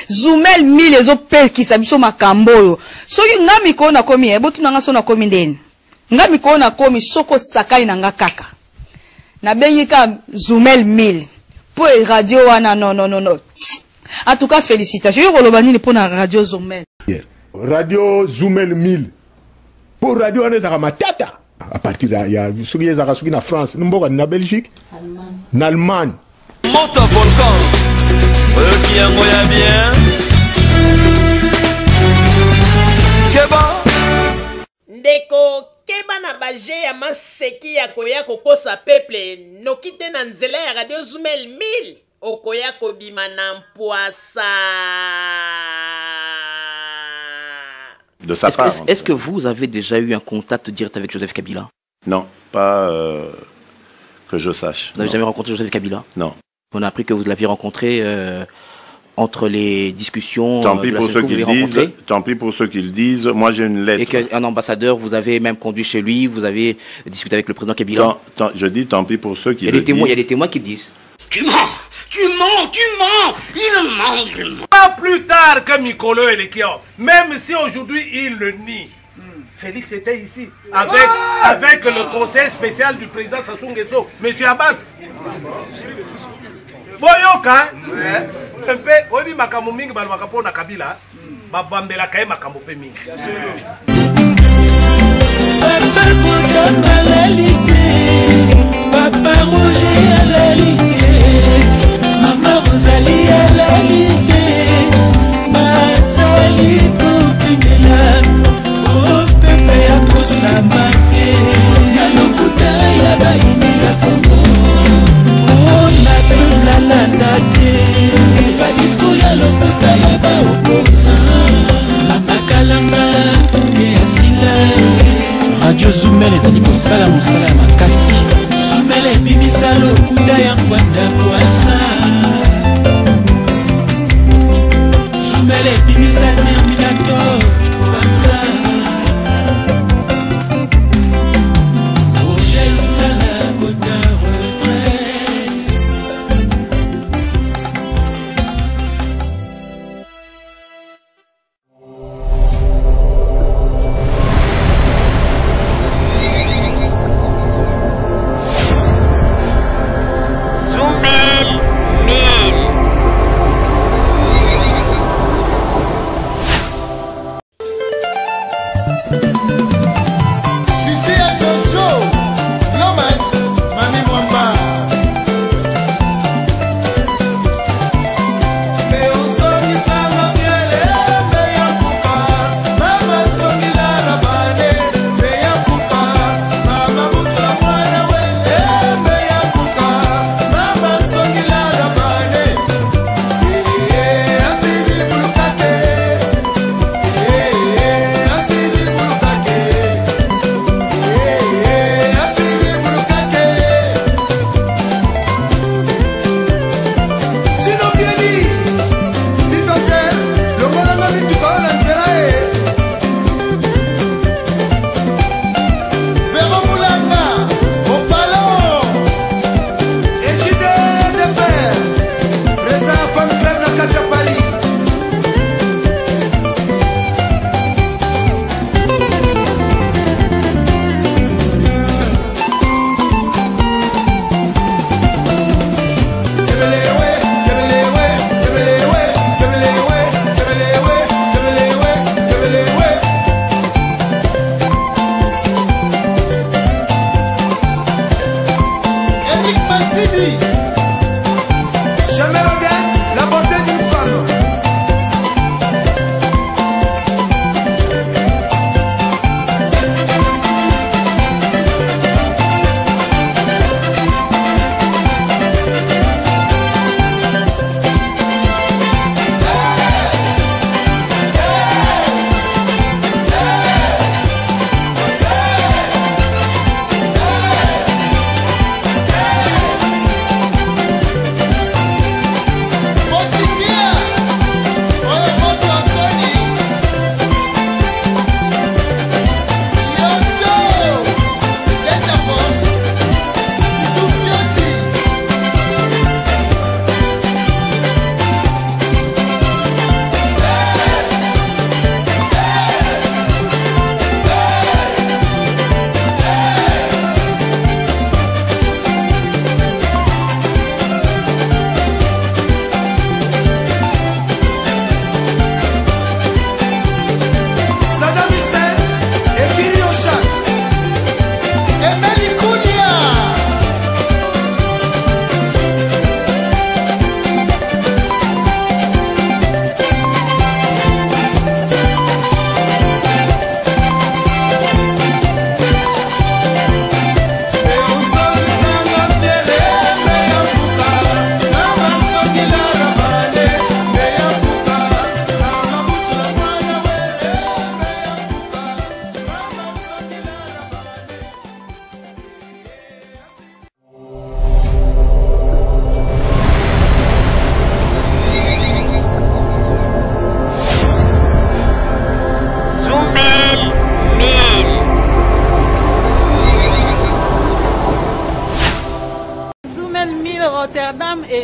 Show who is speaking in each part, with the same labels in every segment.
Speaker 1: Zoumel 1000 ezope qui sabiso makambo. Soki nga mikolo na komi ebotu nanga so na komi ndeni. Nga mikolo na komi soko sakai na nga kaka. Na bengika Zoumel 1000. Pour radio wana non. En tout cas félicitations. Yo kolobani pour na radio Zoumel.
Speaker 2: Radio Zoumel 1000. Pour radio wana za matata. À partir de ya soki za soki na France, mboka na Belgique, en Allemagne.
Speaker 3: Monte volcan. Bien moya bien. Keba.
Speaker 4: Ndeko keba na baje ya maseki ya koya kokosa peuple nokite na nzela ya radio Zoumel 1000 okoya kobima na mpoasa.
Speaker 5: De sa part.
Speaker 6: Est-ce que vous avez déjà eu un contact direct avec Joseph Kabila?
Speaker 5: Non, pas que je sache.
Speaker 6: Vous n'avez jamais rencontré Joseph Kabila?
Speaker 5: Non.
Speaker 6: On a appris que vous l'aviez rencontré entre les discussions.
Speaker 5: Tant pis pour ceux qui le disent. Tant pis pour ceux qui le disent. Moi, j'ai une lettre.
Speaker 6: Et qu'un ambassadeur, vous avez même conduit chez lui, vous avez discuté avec le président Kabila.
Speaker 5: Je dis tant pis pour ceux qui le disent.
Speaker 6: Il y a des témoins qui le disent.
Speaker 7: Tu mens. Il ment.
Speaker 8: Pas plus tard que Mikolo et Lekio, même si aujourd'hui il le nie. Félix était ici avec le conseil spécial du président Sassou Nguesso, M. Abbas. Boyoka, c'est un peu, on dit makambo mingi balwakapo na Kabila, babambela kaye makambo pe mingi.
Speaker 9: Papa Bokamba l'alité, Papa Roger à l'alité, Maman Rosalie à l'alité, Mazali Koutengela, oh Pepe à Kosamake, Nalokuta ya Baini ya Congo, oh Natou la landate, Badisco ya Lokuta ya Ba opposant, Mama Kalamba et Asila, Radio Zoumel les aliments salam makasi, Zoumel et Bimisalo Kuta ya Kwanda Poissa.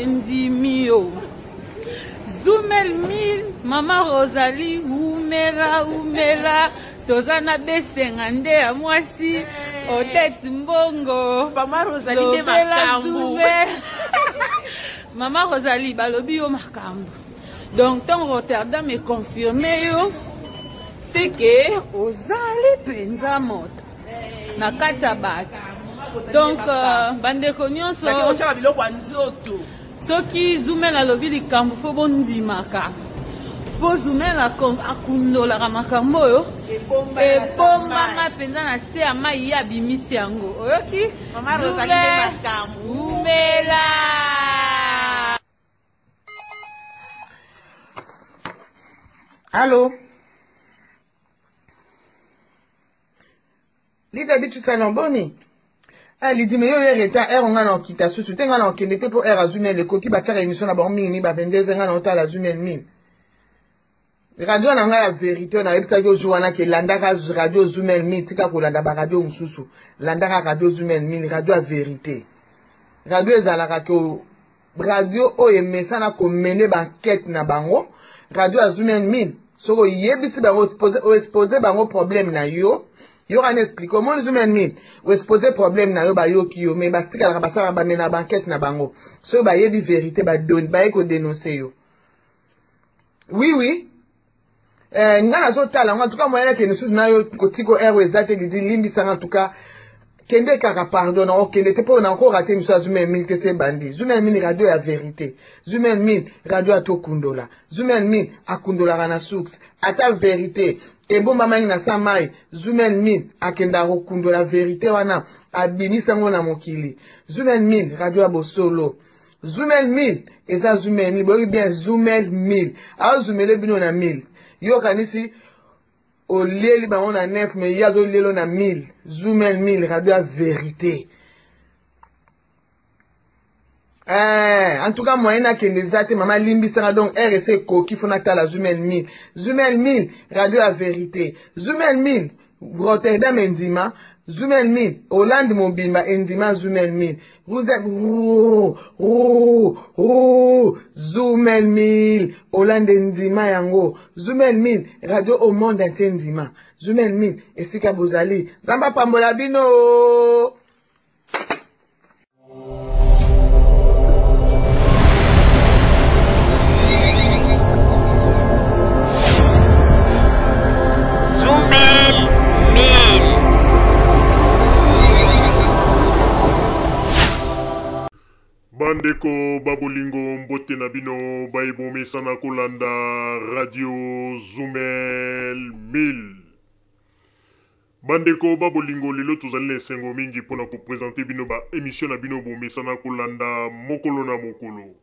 Speaker 7: endimio Zoumel Mil Mama Rosalie umela Tozana besengande ya mwasi Odette Mbongo
Speaker 4: Mama Rosalie de makambu
Speaker 7: Mama Rosalie balobi yo makambu. Donc ton Rotterdam est confirmé yo c'est que ozali penza moto na kata bato. Donc bandeko nyonso soki Zoumel alobi likambo fo bondimaka po Zoumel akundolaka makambo oyo ebombanga mpenza na se ya mai ye abimisi yango oyoki umela.
Speaker 10: Allô? Lita bitu salamboni. Ah, lidi me yo reta on a kita susu tenga na okende te po Zoumel le koki ba tshaka émission na ba mingi ba 22 nga na otala Zoumel min. Radio na nga ya vérité na ebisa yo joana ke landaka radio Zoumel min tika ko landa ba radio mususu. Landaka radio Zoumel min radio ya vérité. Radio ezalaka ko radio o emesana ko mener ba enquête na bango. Radio ya Zoumel min soko yebisi bango exposer bango problème na yo. Yo kan explique comment Zoumel min ou exposer problème na yo ba yo ki yo mais ba tika la basara ba mena ba enquête na bango. So ba yebi vérité ba don ba ko dénoncer yo. Oui. Ngana zo tala en tout cas moyen que nous na yo kotiko erreur exacte dit limbi ça en tout cas kende kaka pardon o kende te po na encore raté monsieur Zoumel min que c'est bandi. Zoumel min radio ya vérité. Zoumel min radio atokundola. Zoumel min akundola na source ata vérité. Et bon maman na samai Zoumel min akenda rokundola vérité wana abinisa ngo na mokili. Zoumel min radio ya bosolo. Zoumel min eza Zoumel min boyi bien Zoumel min. A Zoumel bino na 1000. Yo kanisi o leli ba on a 9 mais yazo lelo na 1000. Zoumel min radio ya vérité. En tout cas moyena kende zate mama limbi sanga donc RC koki fona tala Zoumel min. Zoumel min radio ya vérité. Zoumel min Rotterdam endima. Zoumel min Hollande mobimba endima Zoumel min. Zoumel min Hollande endima yango. Zoumel min radio au monde entier endima. Zoumel min esika bozali. Zamba pambola bino.
Speaker 11: Bandeko babolingo mbote na bino baibomesana kolanda radio Zoumel 1000. Bandeko babolingo lelo tozali na esengo mingi pona ko présenter bino ba émission na bino bomesana kolanda mokolo na mokolo.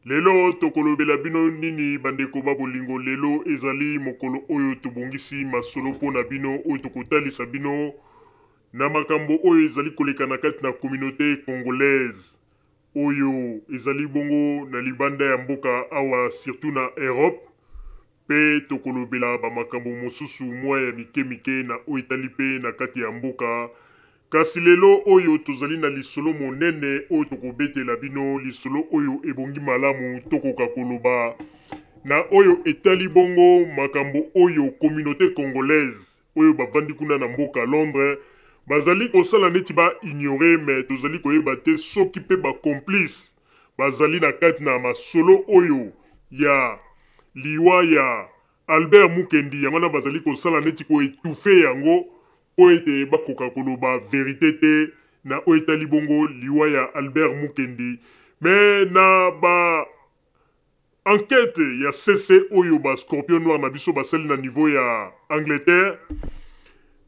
Speaker 11: Lelo tokolobela bino nini bandeko babolingo lelo ezali mokolo oyo tobongisi masolo pona bino oyo tokotalisa bino na makambo oyo ezali koleka na kati na communauté congolaise. Oyo ezali bongo na libanda ya mboka awa surtout na Europe pe tokolobela ba makambo mosusu mwa ya mike na oyo etali pe na kati ya mboka kasi lelo oyo tozali na lisolo monene oyo tokobetela bino lisolo oyo ebongi malamu tokoka koloba na oyo etali bongo makambo oyo communauté congolaise oyo bavandi kuna na mboka Londres bazali kosala neti ba ignorer mais tozali koyeba te soki pe ba complice bazali na kati na masolo oyo ya liwa ya Albert Mukendi yango na bazali kosala neti ko étouffer yango po ete bakoka koloba vérité te na oyo etali bongo liwa ya Albert Mukendi mais na ba enquête ya CC oyo ba Scorpion Noir na biso basali na niveau ya Angleterre.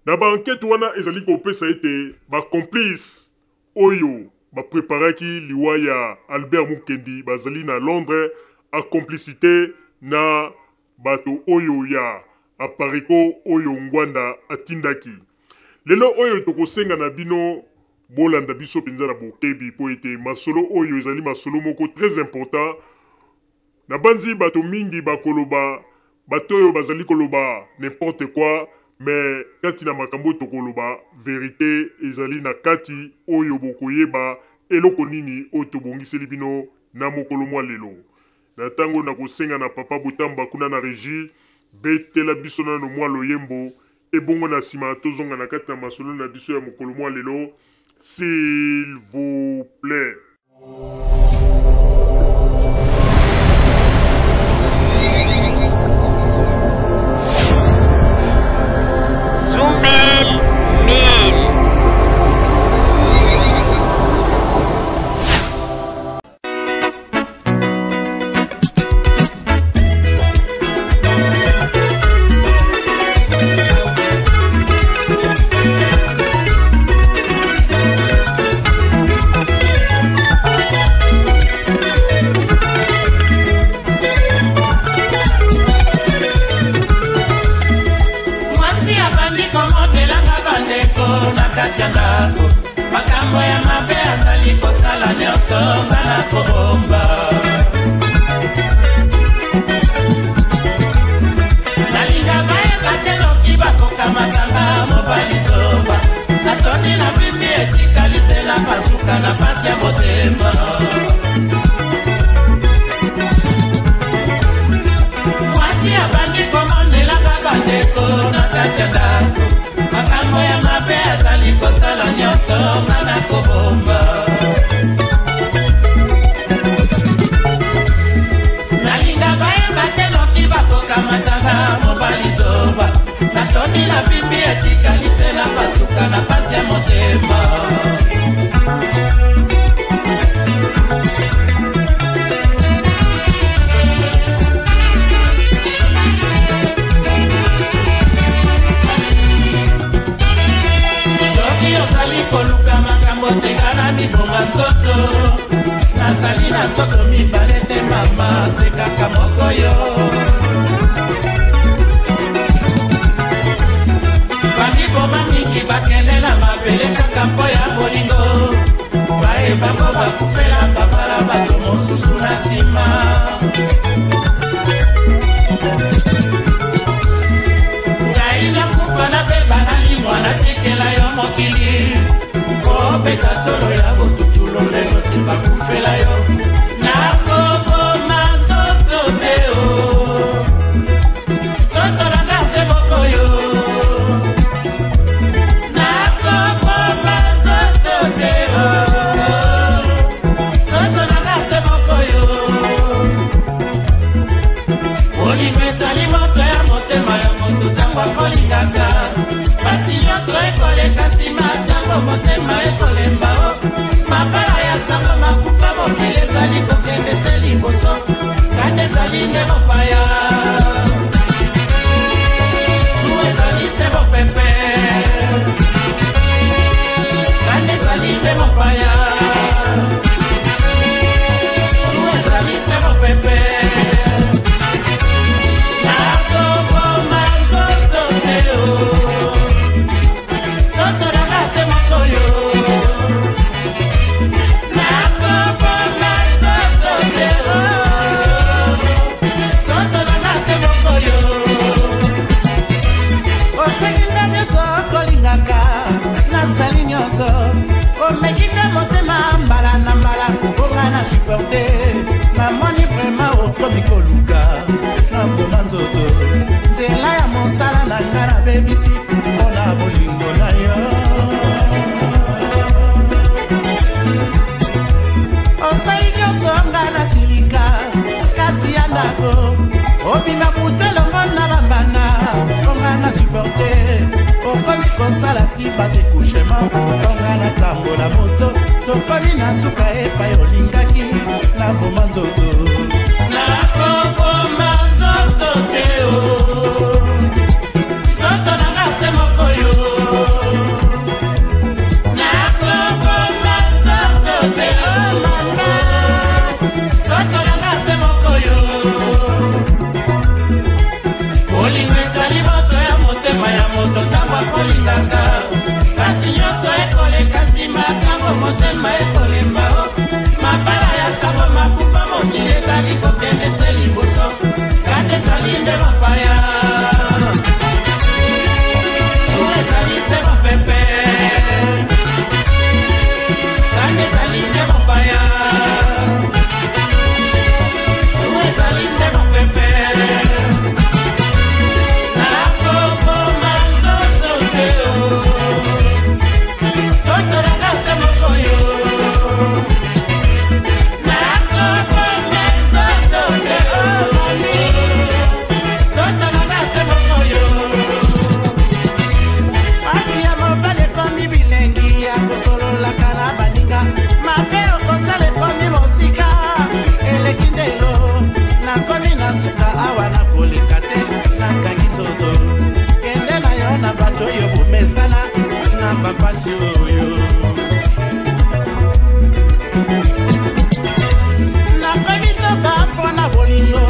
Speaker 11: Na ba enquête wana ezali kopesa ete ba complice oyo ba preparaki liwa ya Albert Mukendi bazali na Londres a complicité na bato oyo ya apariko oyo ngwanda atindaki. Lelo oyo tokosenga na bino bolanda biso penza na bokebi po ete masolo oyo ezali masolo moko très important. Na banzi bato mingi bakoloba bato oyo bazali koloba n'importe quoi. Mais kati na makambo tokoloba vérité ezali na kati oyo bokoyeba eloko nini oyo tobongiseli bino na mokolo mwa lelo. Na tango na kosenga na papa Butamba kuna na régie, betela biso nano mwa loyembo, ebongo na sima tozonga na kati na masolo na biso ya mokolo mwa lelo, s'il vous plaît.
Speaker 12: Zumel 1000.
Speaker 9: Makambo ya mabe azali kosala nyonso nga na kobomba nalinga bayeba te noki bakokamatanga mobali zoba natoni na bimbi etikalise na pasuka na pasi ya motema mwasi abandi komonelaka bandeko na kati ya ndako makambo ya mabe azali kosala nyonso nga na kobomba nalinga bayeba te noki bakokamatanga mobali zoba natoni na bimbi etikalise na pasuka na pasi ya motema koluka makambo tengana mibonga nzoto nazali na nzoto mibale te mama sekaka moko yo bamiboma mingi bakende na mabele kaka mpo ya bolingo bayebango bakufela babala bato mosusu na nsima ngai nakufa nabeba nalimwa natikela yo mokili kobeta tolo ya botutulo lelo te bakufela yo nakoboma nzoto te o nzoto nanga se moko yo nakoboma nzoto te o nzoto nanga se moko yo bolingo ezali moto ya motema ya moto ntango akolingaka basi nyonso ekoleka nsima ntango motema ekolemba o mabala ya sango makufa mokili ezali kokende se liboso kanda ezali nde mopaya su ezali se mopepe kanda ezali nde mopaya su ezali se mopepe nakoboma nzoto te o soto nanga se moko yo nakoboma nzoto te o soto nanga se moko yo osenginga nyonso kolingaka nasali nyonso omekinga motema mbala na mbala onga na supporte namoni vraimen okomi koluka naboma nzoto nzela ya mosala na nga nabebisi mpona bolingo na yo osali nyonso nga na silika kati ya ndako obima kutu elongo na bambana onga na supporte okomi kosala tipa te kushema onga na tambola moto tokomi na suka epai olingaki naboma nzoto nakoboma nzoto te o nzoto nanga se moko yo nakoboma nzoto te o nzoto nanga se moko yo bolingo ezali moto ya motema ya moto ntango akolingaka kasi nyonso ekoleka nsima ntango motema ekolemba o mabala ya sango makufa mokili ezali kokende se liboso bana koleka te nakangi toto kende na yo na bato oyo bomesana na bapasi oyo nakomi toba mpo na bolingo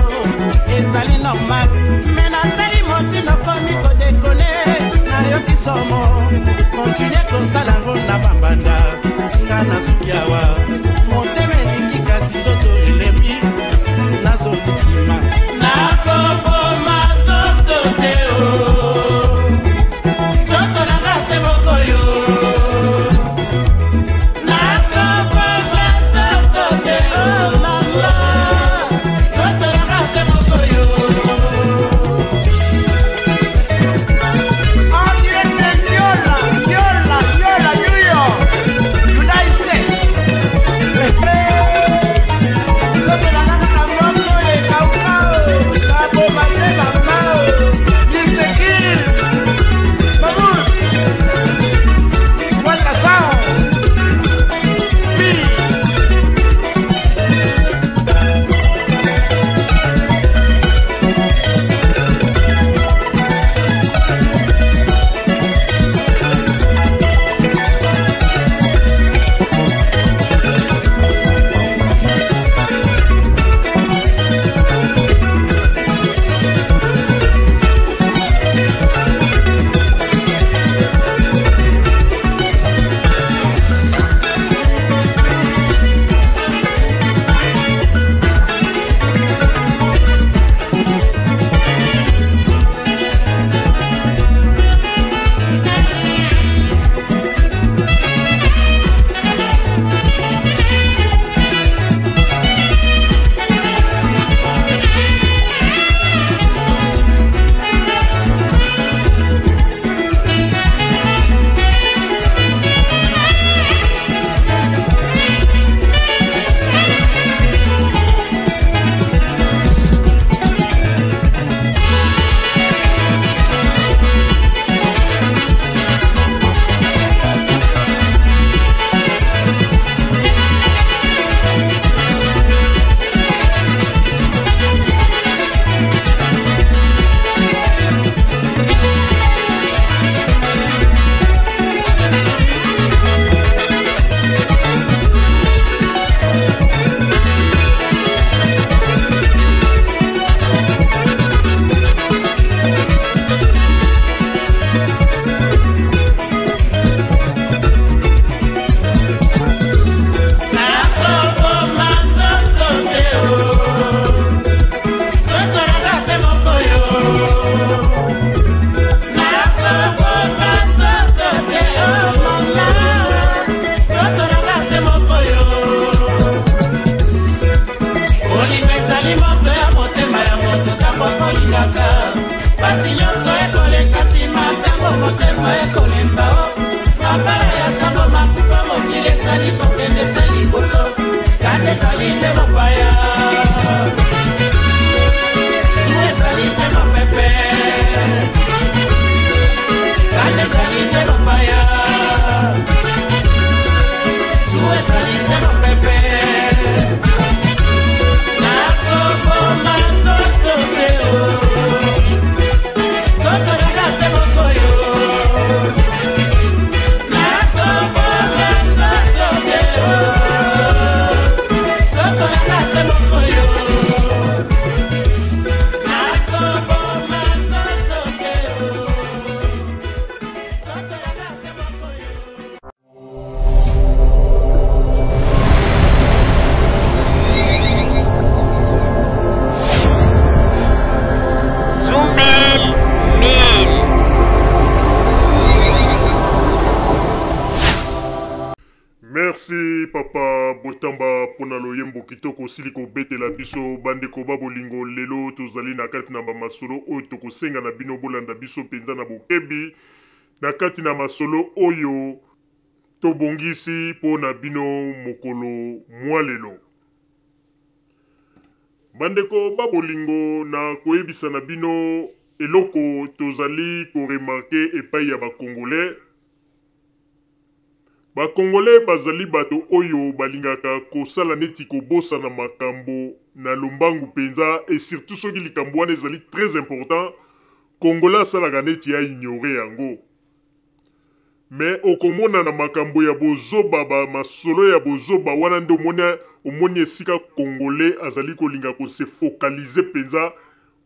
Speaker 9: ezali normal me natali motino komi kodekone nayoki somo kontinue kosala ngo na bambanda nga na suki awa motema elingi kasi toto elemi nazolisima nakoboma zoto te o zoto nanga se mokoyo nakoboma zoto te o mama zoto nanga se mokoyo
Speaker 11: Merci papa Botamba pona loyembo kitoko siliko bete la biso bande koba bolingo lelo tozali na kati na masolo oyo tokosenga na bino bolanda biso penza na bokebi na kati na masolo oyo tobongisi pona bino mokolo mwa lelo. Bande koba bolingo na koyebisa na bino eloko tozali ko remarquer epai ya ba Congolais. bakongole bazali bato oyo balingaka kosala neti kobosa na makambo na lombangu penza et surtout soki likambo wana ezali très important kongola asalaka neti ya ignore yango. Mais okomona na makambo ya bozoba ba masolo ya bozoba wana nde omoni esika kongole azali kolinga ko se focaliser penza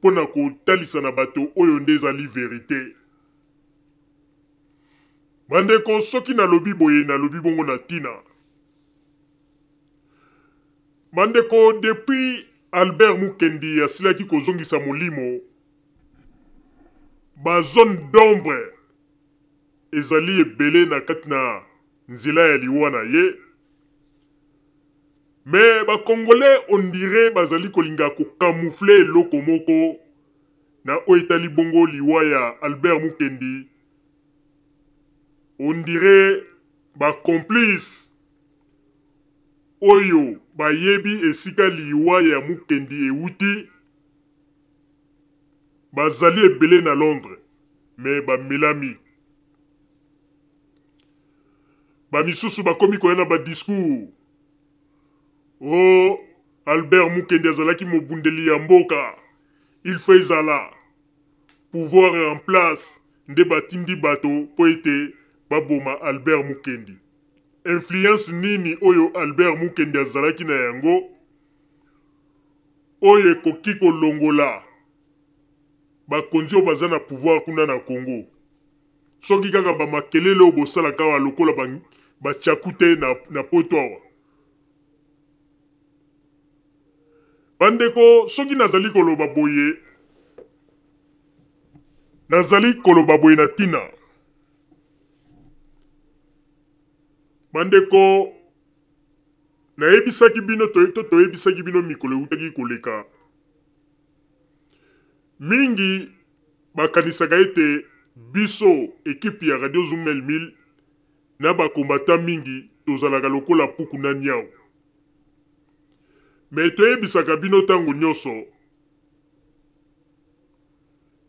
Speaker 11: pona kotalisa na bato oyo nde ezali verité. Bandeko soki nalobi boye nalobi bongo na tina. Bandeko depuis Albert Mukendi asilaki kozongisa molimo ba zone d'ombre ezali ebele na kati na nzela ya liwa na ye. Mais ba Congolais on dirait bazali kolinga ko camoufler eloko moko na oyo etali bongo liwa ya Albert Mukendi. On dirait ba complice oyo ba yebi esika liwa ya Mukendi ewuti bazali ebele na Londres mais ba Melami ba misusu bakomi koyena ba discours. Oh Albert Mukendi azalaki mobundeli ya mboka, il faut ezala pouvoir en place nde batindi bato po ete baboma Albert Mukendi. Influence nini oyo Albert Mukendi azalaki na yango oyo ekoki kolongola bakonzi oyo baza na pouvoir kuna na Congo. Soki kaka bamakelele oyo bosalaka wa lokola batyaku te na poto awa. Bandeko soki nazali koloba boye na tina. Bandeko nayebisaki bino toyebisaki bino mikolo eutaki koleka. Mingi bakanisaka ete biso ekipe ya Radio Zumel 1000 na bakombata mingi tozalaka lokola puku na nyao. Mais toyebisaka bino tango nyonso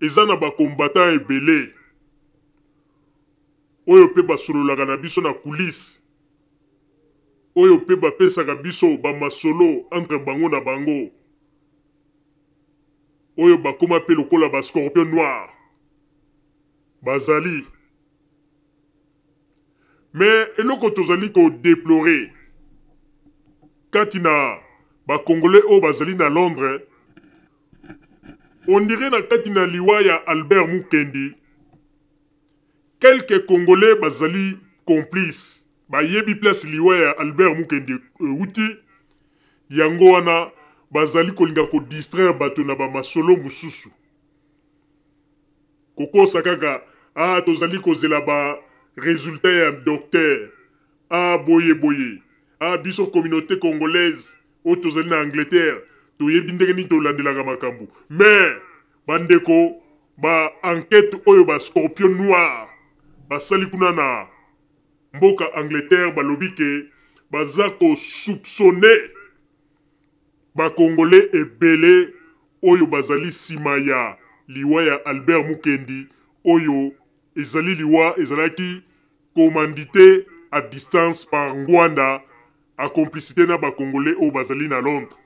Speaker 11: eza na bakombata ebele oyo pe basololaka na biso na kulisi oyo pe bapesaka biso bamasolo entre bango na bango oyo bakoma pe lokola ba scorpion noir bazali. Mais eloko tozali ko déplorer kati na ba Congolais oyo bazali na Londres, on dirait na kati na liwa ya Albert Mukendi quelques Congolais bazali complice bayebi place liwa ya Albert Mukendi uti yango wana bazali kolinga ko distraire bato na bamasolo mususu kokosa kaka tozali kozela ba résultat ya docteur boye biso communauté congolaise o tozali na Angleterre toyebi ndenge nini tolandelaka makambo. Mais bandeko ba enquête oyo ba scorpion noir basali kuna na mboka Angleterre balobi ke baza ko soupçonner ba Congolais ebele oyo bazali sima ya liwa ya Albert Mukendi oyo ezali liwa ezalaki commandité à distance par Ngwanda a complicité na ba Congolais oyo bazali na Londres.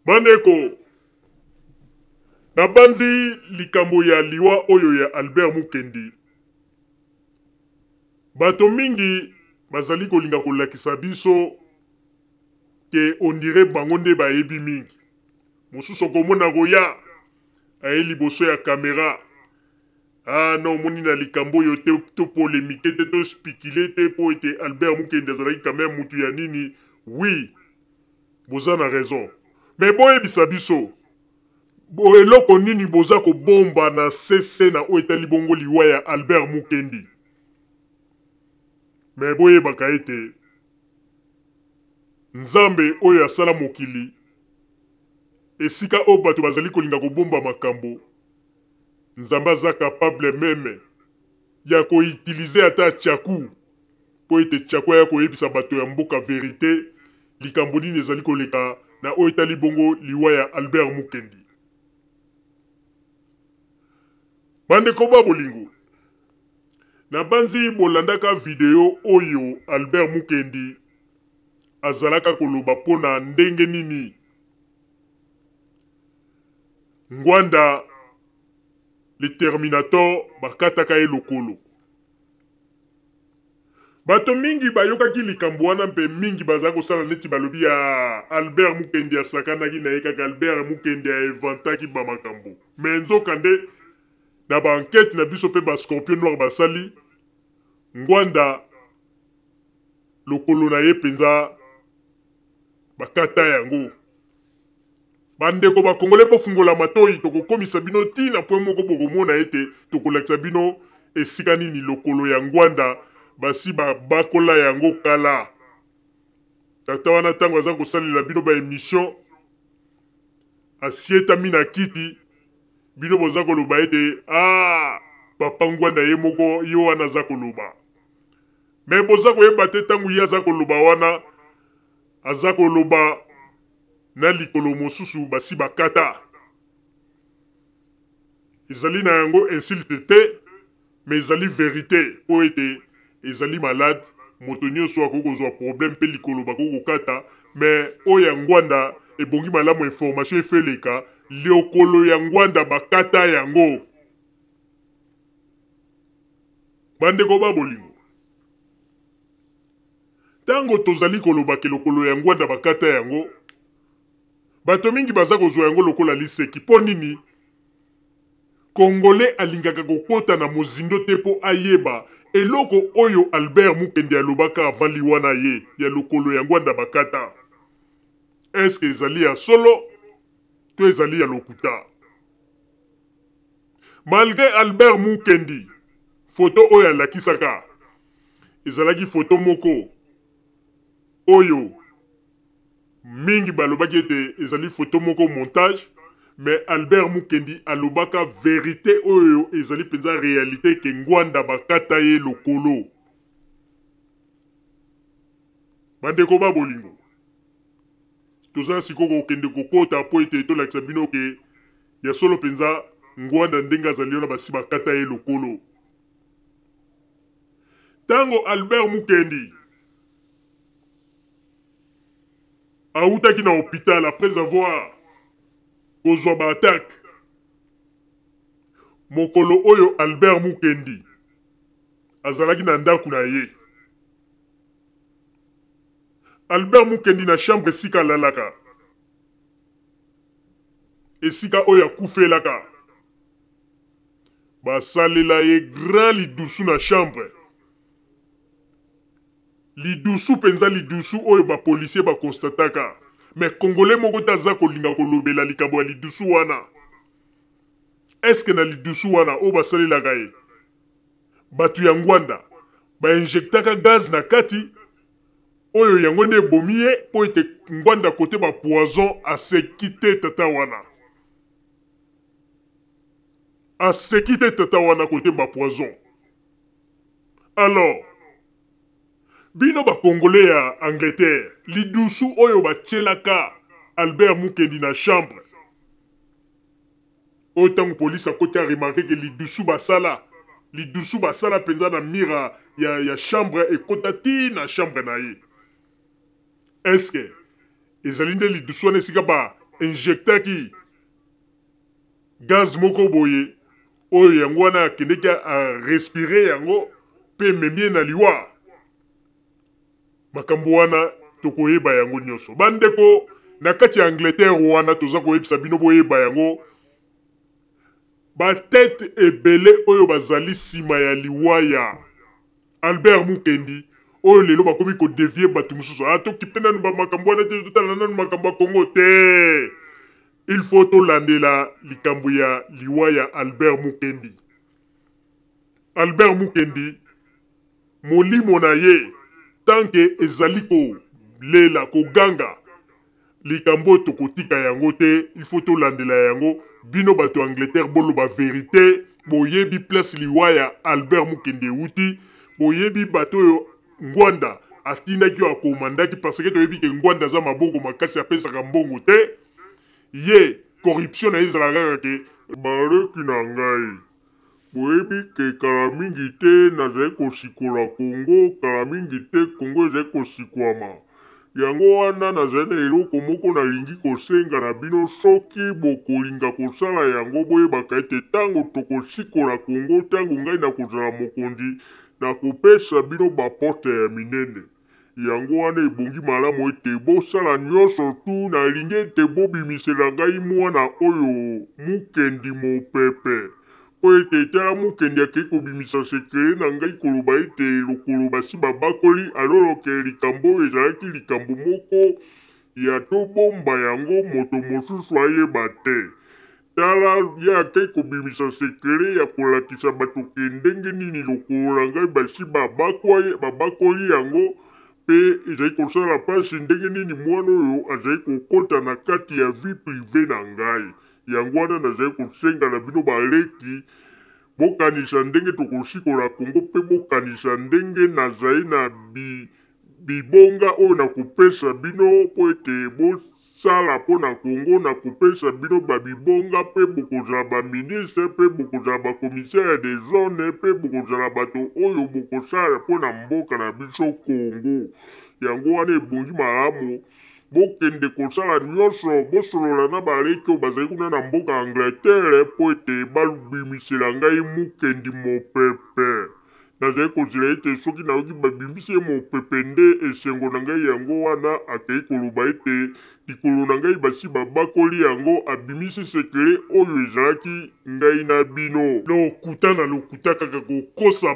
Speaker 11: Bandeko na banzi likambo ya liwa oyo ya Albert Mukendi bato mingi bazali kolinga kolakisa biso ke on dirait bango nde bayebi mingi. Mosusu komona koya aye liboso ya kamera non moni na likambo yo te to polémique te to spéculer te po ete Albert Mukendi azalaki quand même mutu ya nini. Oui boza na raison, mais boyebisa biso eloko nini boza kobomba na sese na oyo etali bongo liwa ya Albert Mukendi. Mais boyebaka ete Nzambe oyo asala mokili esika oyo bato bazali kolinga kobomba makambo Nzambe aza capable meme ya koutilize ata tchaku po ete tchaku ya koyebisa bato ya mboka verite likambo nini ezali koleka na oyo etali bongo liwa ya Albert Mukendi. Bandeko ba bolingo na banzi bolandaka video oyo Albert Mukendi azalaka koloba pona ndenge nini Ngwanda le Terminator bakataka ye lokolo. Bato mingi bayokaki likambo wana mpe mingi baza kosala neti balobi ya Albert Mukendi asakanaki na ye kaka Albert Mukendi aevantaki bamakambo. Me nzoka nde na ba-enquête na biso pe ba Scorpion Noir basali Ngwanda lokolo na ye penza bakata yango. Bandeko bakongole po fungola matoi tokokomisa bino tina po moko bokomona ete tokolakisa bino esika nini lokolo ya Ngwanda basi bakola yango kala. Tata wana tango aza kosalela bino ba émission asieta mina kiti bino boza koloba ete papa Ngwanda ye moko yo wana aza koloba. Me boza koyeba te tango ye aza koloba wana aza koloba na likolo mosusu basi bakata. Ezali na yango insulte te, mais ezali vérité po ete ezali malade, moto nyonso akokozwa problème pe likolo bakokokata, mais oya Ngwanda ebongi malamu information efeleka, likolo ya Ngwanda bakata yango. Bandeko babolingo. Tango tozali koloba ke lokolo ya Ngwanda bakata yango, bato mingi baza kozwa yango lokola liseki po nini Congolais alingaka kokota na mozindo te po ayeba eloko oyo Albert Mukendi alobaka avant liwana ye ya lokolo ya Ngwanda bakata. Est-ce que ezali ya solo to ezali ya lokuta? Malgré Albert Mukendi photo oyo alakisaka ezalaki photo moko oyo mingi balobaki ete ezali photo moko montage, mais Albert Mukendi alobaka vérité oyo ezali penza réalité ke Ngwanda bakata ye lokolo. Bandeko babolingo toza sikoko kende kokota po ete tolakisa bino ke ya solo penza Ngwanda ndenge azali wana basi bakata ye lokolo. Tango Albert Mukendi autaki na hôpital après avoir kozwa ba attaque, mokolo oyo Albert Mukendi azalaki na ndaku na ye. Albert Mukendi na chambre esika lalaka, esika oyo akufelaka, basalela ye grand lidusu na chambre. Lidusu penza lidusu oyo ba policier ba constataka. Mais Congolais moko taza kolinga kolobela likambo ya lidusu wana. Est-ce que na lidusu wana o basalela gaye batu ya Ngwanda ba injectaka gaz na kati oyo yango ne bomiye po ete Ngwanda kote ba poison asekite tata wana. Asekite tata wana kote ba poison. Alors bino ba Congolais ya Angleterre, lidusu oyo batielaka Albert Mukendi na chambre. Autant police a côté a remarqué que lidusu basala penza na mira ya chambre et kotati na chambre na ye. Est-ce que ezali nde lidusu wana esika ba injectaki gaz moko boye oyo yango wana akendeki a respirer yango pe memie na liwa? Makambo wana tokoyeba yango nyonso. Bandeko na kati ya Angleterre wana toza koyebisa bino boyeba yango ba tête ebele oyo bazali sima ya liwa ya Albert Mukendi oyo lelo bakomi ko dévier batu mususu. Tokipenda ba makambo wana te totala nanu makambo ya Congo te. Il faut tolandela likambo ya liwa ya Albert Mukendi. Albert Mukendi molimo na ye tanke ezali ko lela ko ganga likambo tokotika yango te. Il faut tolandela yango bino bato Angleterre bolo ba vérité boyebi place liwa ya Albert Mukendi uti boyebi bato yo Ngwanda atindaki wa komandaki parce que toyebi ke Ngwanda za mabongo makasi apesaka mbongo te ye corruption na ezalaka ke bareki na ngai boyebi ke kala mingi te nazali kosikola Congo, kala mingi te Congo ezali kosikwama. Yango wana nazali na eloko moko nalingi kosenga na bino soki bokolinga kosala yango boyebaka ete tango tokosikola Congo, tango ngai nakozala mokonzi nakopesa bino baporte ya minene. Yango wana ebongi malamu ete bosala nyonso tu nalingi ete bobimisela ngai mwana oyo mukendi mopepe. Po ete tala mukendi akei kobimisa sekele na ngai koloba ete lokolo basi babakoli aloloke likambo ezalaki likambo moko ya tobomba yango moto mosusu ayeba te. Tala ye akei kobimisa sekele ya kolakisa bato ke ndenge nini lokolo na ngai basi babakoli yango pe ezali kosala pasi ndenge nini mwana oyo azali kokota na kati ya vie prive na ngai. Yango wana nazali kosenga na bino baleki bokanisa ndenge tokosikola Congo pe bokanisa ndenge nazali na bibonga oyo nakopesa bino po ete bosala mpo na Congo. Nakopesa bino babibonga pe bokozala baministre pe bokozala bakomissaire de zone pe bokozala bato oyo bokosala mpo na mboka na biso Congo. Yango wana ebongi malamu bokende kosala nyonso bosolola na baleki oyo bazali kuna na mboka Angleterre po ete babimisela ngai mukendi mopepe. Nazali kozela ete soki nayoki babimisi ye mopepe nde esengo na ngai yango wana akei koloba ete likolo na ngai basi babakoli yango abimisi sekele oyo ezalaki ngai na bino. Lokuta na lokuta kaka kokosa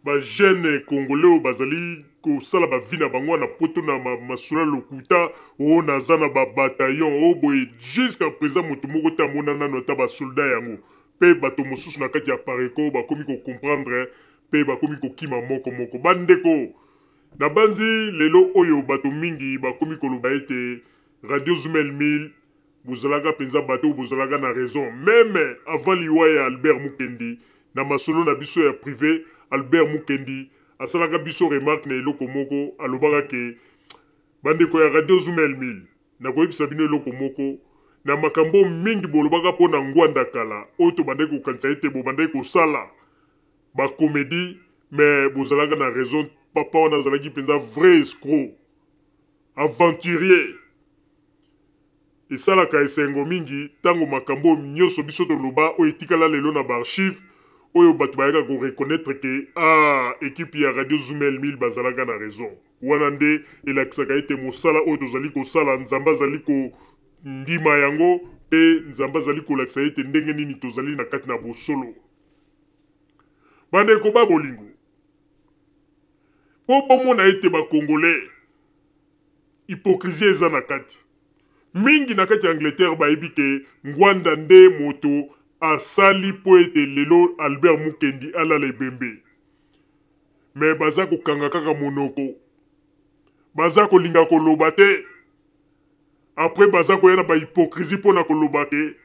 Speaker 11: bagene congolais oyo bazali kosala bavi na bango na poto na masula lokuta oyo naza na babataillon oyo boye jusqu'à présent moto moko te amona nano ata basolda yango mpe bato mosusu na kati ya pareko bakomi kocomprendre mpe bakomi kokima moko moko. Bandeko na banzi lelo oyo bato mingi bakomi koloba ete Radio Zumel 1000 bozalaka mpenza bato bozalaka na raison. Meme avant liwa ya Albert Mukendi na masolo na biso ya privé, Albert Mukendi asalaka biso remarque na eloko moko alobaka ke bandeko ya Radio Zumel 1000 na koyebisa bino eloko moko na makambo mingi bolobaka mpo na ngwanda kala oyo tobandaki kokanisa ete bobandaki kosala bakomedi me bozalaka na raison. Papa wana azalaki mpenza vrai escroc aventurier esalaka esengo mingi tango makambo nyonso biso toloba oyo etikala lelo na baarchive oyo bato bayaka koreconnaître ke ekipe ya Radio Zumel 1000 bazalaka na raison. Wana nde elakisaka ete mosala oyo tozali kosala nzambe azali kondima yango mpe nzambe azali kolakisa ete ndenge nini tozali na kati na bosolo. Bandeko babolingo po bomona ete bakongolais hypocrisie eza na kati mingi na kati ya Angleterre bayebi ke ngwanda nde moto asali po ete lelo Albert Mukendi alala ebembe. Me baza kokanga kaka monoko, baza kolinga koloba te, apres baza koya na bahypocrisie mpo na koloba ke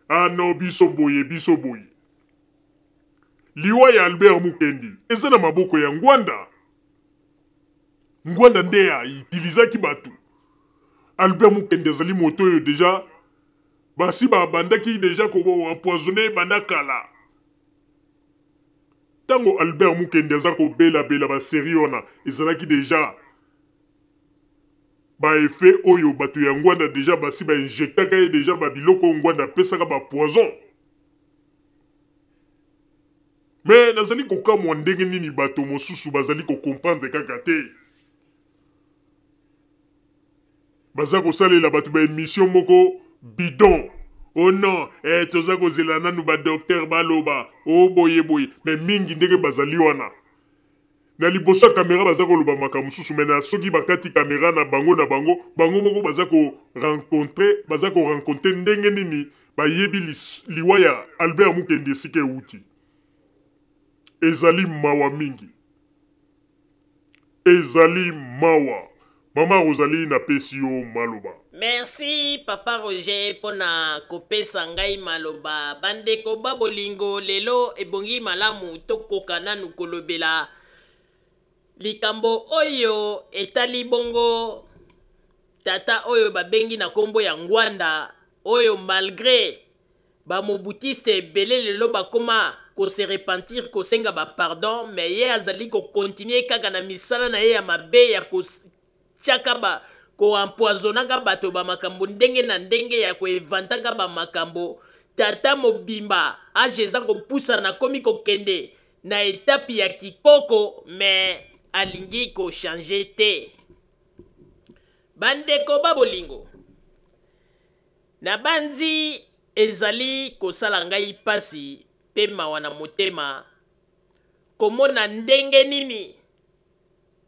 Speaker 11: non biso boye biso boye. Liwa ya Albert Mukendi eza na maboko ya ngwanda. Ngwanda nde ya itilizaki bato. Albert Mukendi azali moto oyo deja basi babandaki deja ko empoisonné bandakala. Tango Albert Mukendi aza ko bela ba série wana ezalaki deja ba effet oyo bato ya ngwanda deja basi ba injectaka ye deja ba biloko ngwanda pesaka ba poison. Mais nazali kokamwa ndenge nini bato mosusu bazali ko comprendre kaka te. Baza kosalela bato ba émission moko bidon. Oh non, toza kozela nanu ba docteur baloba. Oh boye boye, mais mingi ndenge bazali wana. Na libosa kamera baza koloba makambo mosusu mena soki bakati kamera na bango bango moko baza ko rencontrer ndenge nini bayebi liwa ya Albert Mukendi sike uti. Ezali mawa mingi. Ezali mawa. Mama Rosalie na pesio maloba.
Speaker 4: Merci Papa Roger pona kopesa ngai maloba. Bandeko babolingo lelo ebongi malamu tokoka nanu kolobela likambo oyo etali bongo tata oyo babengi na kombo ya ngwanda oyo malgré ba mobutiste ebele lelo bakoma se repentir kosenga ba pardon mais ye azali ko continuer kaka na misala na ye ya mabe ya ko tiaka ba ko empoisonnaka bato ba makambo ndenge na ndenge ya ko evantaka ba makambo tata mobimba age eza kopusa na komi kokende na etape ya kikoko mais alingi ko changer te bandeko babolingo na bandi ezali kosala ngai pasi pe mawa na motema komona ndenge nini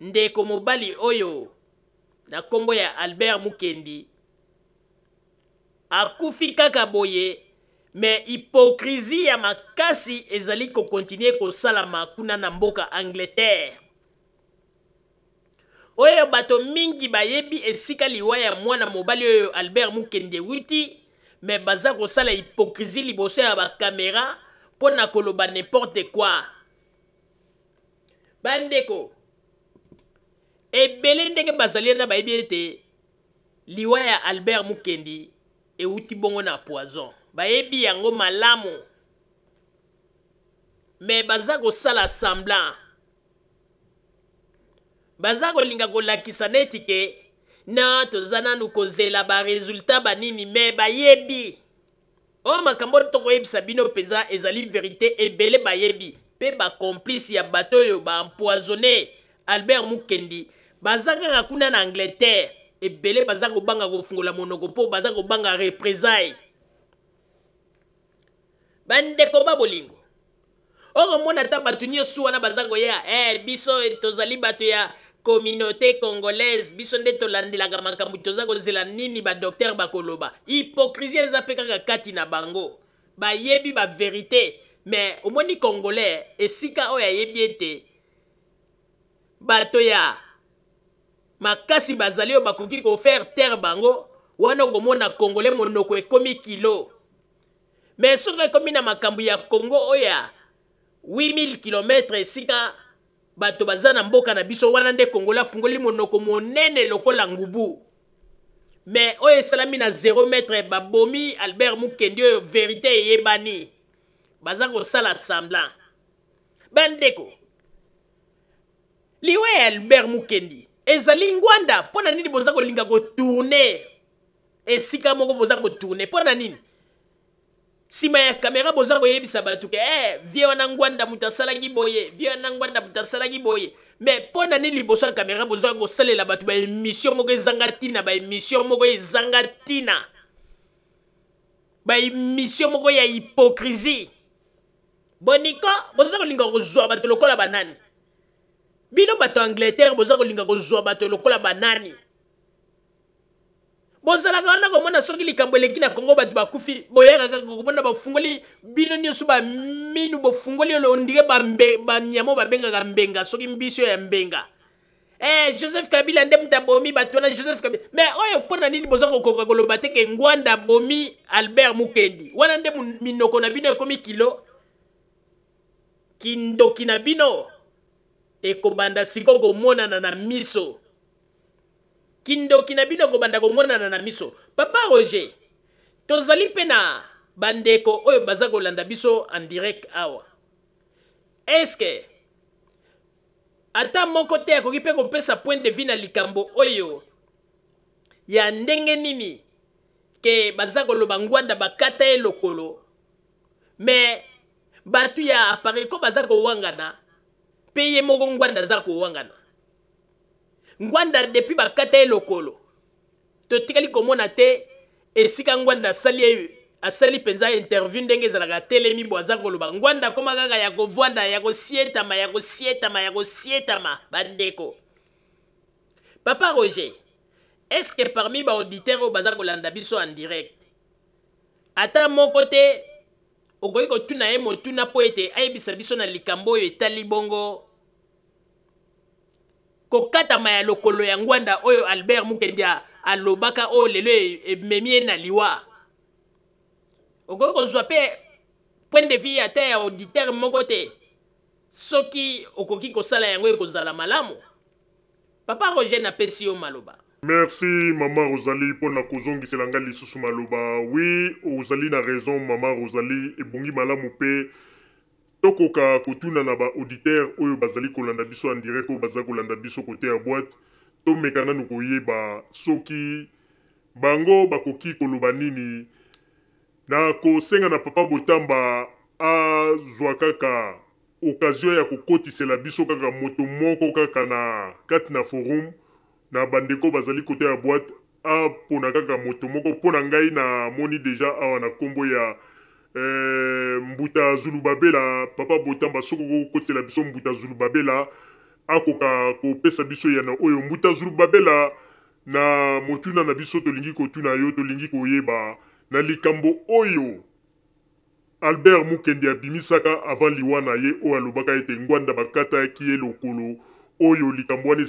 Speaker 4: ndeko mobali oyo na kombo ya Albert Mukendi akufi kaka boye mais hypocrisie ya makasi ezali kokontinue kosalama kuna na mboka Angleterre oyo bato mingi bayebi esika liwa ya mwana mobali oyo Albert Mukendi wuti mais baza kosala hypocrisie liboso ya bakamera mpo na koloba n'importe quoi bandeko ebele ndenge bazali na bayebi ete liwa ya Albert Mukendi euti bongo na poison bayebi yango malamu mais baza kosala semblant baza kolinga kolakisa neti ke na toza nanu kozela baresultat banini me bayebi oyo makambo tokoyebisa bino mpenza ezali verité ebele bayebi mpe bacomplice ya bato oyo baempoisonne Albert Mukendi baza kaka kuna na Angleterre ebele baza kobanga kofungola monoko mpo baza kobanga représailles bandeko babolingo okomona ata bato nyonso wana baza koya biso tozali bato ya communauté congolaise biso nde tolandelaka makambo toza kozela nini badokter bakoloba hypocrisie eza mpe kaka kati na bango bayebi baverité mais omoni congolais esika oyo ayebi ete bato ya makasi bazali oyo bakoki kofaire terre bango wana okomona congolais monoko ekomi kilo mais soki ekomi na makambo ya Congo oyo ya 8000 km esika bato baza na mboka na biso wana nde Kongola fungoli monoko monene lokola ngubu mais oyo esalami na 0 metre babomi Albert Mukendi oyo verité eyebani baza kosala semblant bandeko liwe ya Albert Mukendi ezali ngwanda mpo na nini boza kolinga kotourne esika moko boza kotourne mpo na nini sima ya kamera boza koyebisa bato ke vie wana ngwanda mutu asalaki boye vie wana ngwanda mutu asalaki boye mais mpo na nini liboso ya kamera boza kosalela bato baémission moko ezanga ntina baémission moko ezanga ntina baémission moko ya hypocrisie boniko boza kolinga kozwa bato lokola banani bino bato Angleterre boza kolinga kozwa bato lokola banani bozalaka wana komona soki likambo eleki na Congo bato bakufi boyaka kaka komona bafungoli bino nyonso baminu bofungoli oyo ondire banyamo babengaka mbenga soki mbiso ya mbenga Joseph Kabila nde mutu abomi bato wana Joseph Kabila mais oyo mpo na nini boza kokoka koloba te ke ngwanda abomi Albert Mukendi wana nde minoko na bino ekomi kilo kindoki na bino ekobanda siko komonana na miso kindoki na bino kobanda komonana na miso papa Roger tozali mpe na bandeko oyo baza kolanda biso en direct awa eske ata moko te akoki mpe kopesa point de vue na likambo oyo ya ndenge nini ke baza koloba ngwanda bakata ye lokolo me bato ya appareil ko baza kowangana mpe ye moko ngwanda aza kowangana ngwanda depuis bakata ye lokolo totikali komona te esika ngwanda asali mpenza interview ndenge ezalaka telemi bo aza koloba ngwanda koma kaka ya kovwanda ya kosietama bandeko papa Roger est-ce que parmi baauditeur oyo baza kolanda biso en direct ata moko te okoki kotuna ye motuna mpo ete ayebisa biso na likambo oyo etali bongo kokatama ya lokolo ya ngwanda oyo Albert Mukendi alobaka oyo lelo ememi ye na liwa okoki kozwa mpe point de vue ata ya auditeur moko te soki okoki kosala yango ekozala malamu papa Roger napesi yo maloba.
Speaker 11: Merci Maman Rosalie pour na kozongisela nga lisusu maloba. Oui, ozali na raison Maman Rosalie ebongi malamu pe tokoka kotuna na ba auditeur oyo bazali kolanda biso en direct oyo bazali kolanda biso côté ya boîte tomeka nanu koyeba soki bango bakoki koloba nini na kosenga na Papa Botamba azwa kaka occasion ya kokotisela biso kaka moto moko kaka na kati na forum na bandeko bazali côté ya boîte apona kaka moto moko pona ngai na moni deja awa na kombo ya Mbuta Zulubabela Papa Botamba soko kokotela biso Mbuta Zulubabela akoka kopesa biso yana oyo Mbuta Zulubabela na motuna na biso tolingi kotuna yo tolingi koyeba na likambo oyo Albert Mukendi abimisaka avant liwana ye o alobaka ete ngwanda bakata ki ye lokolo oyo likambo wana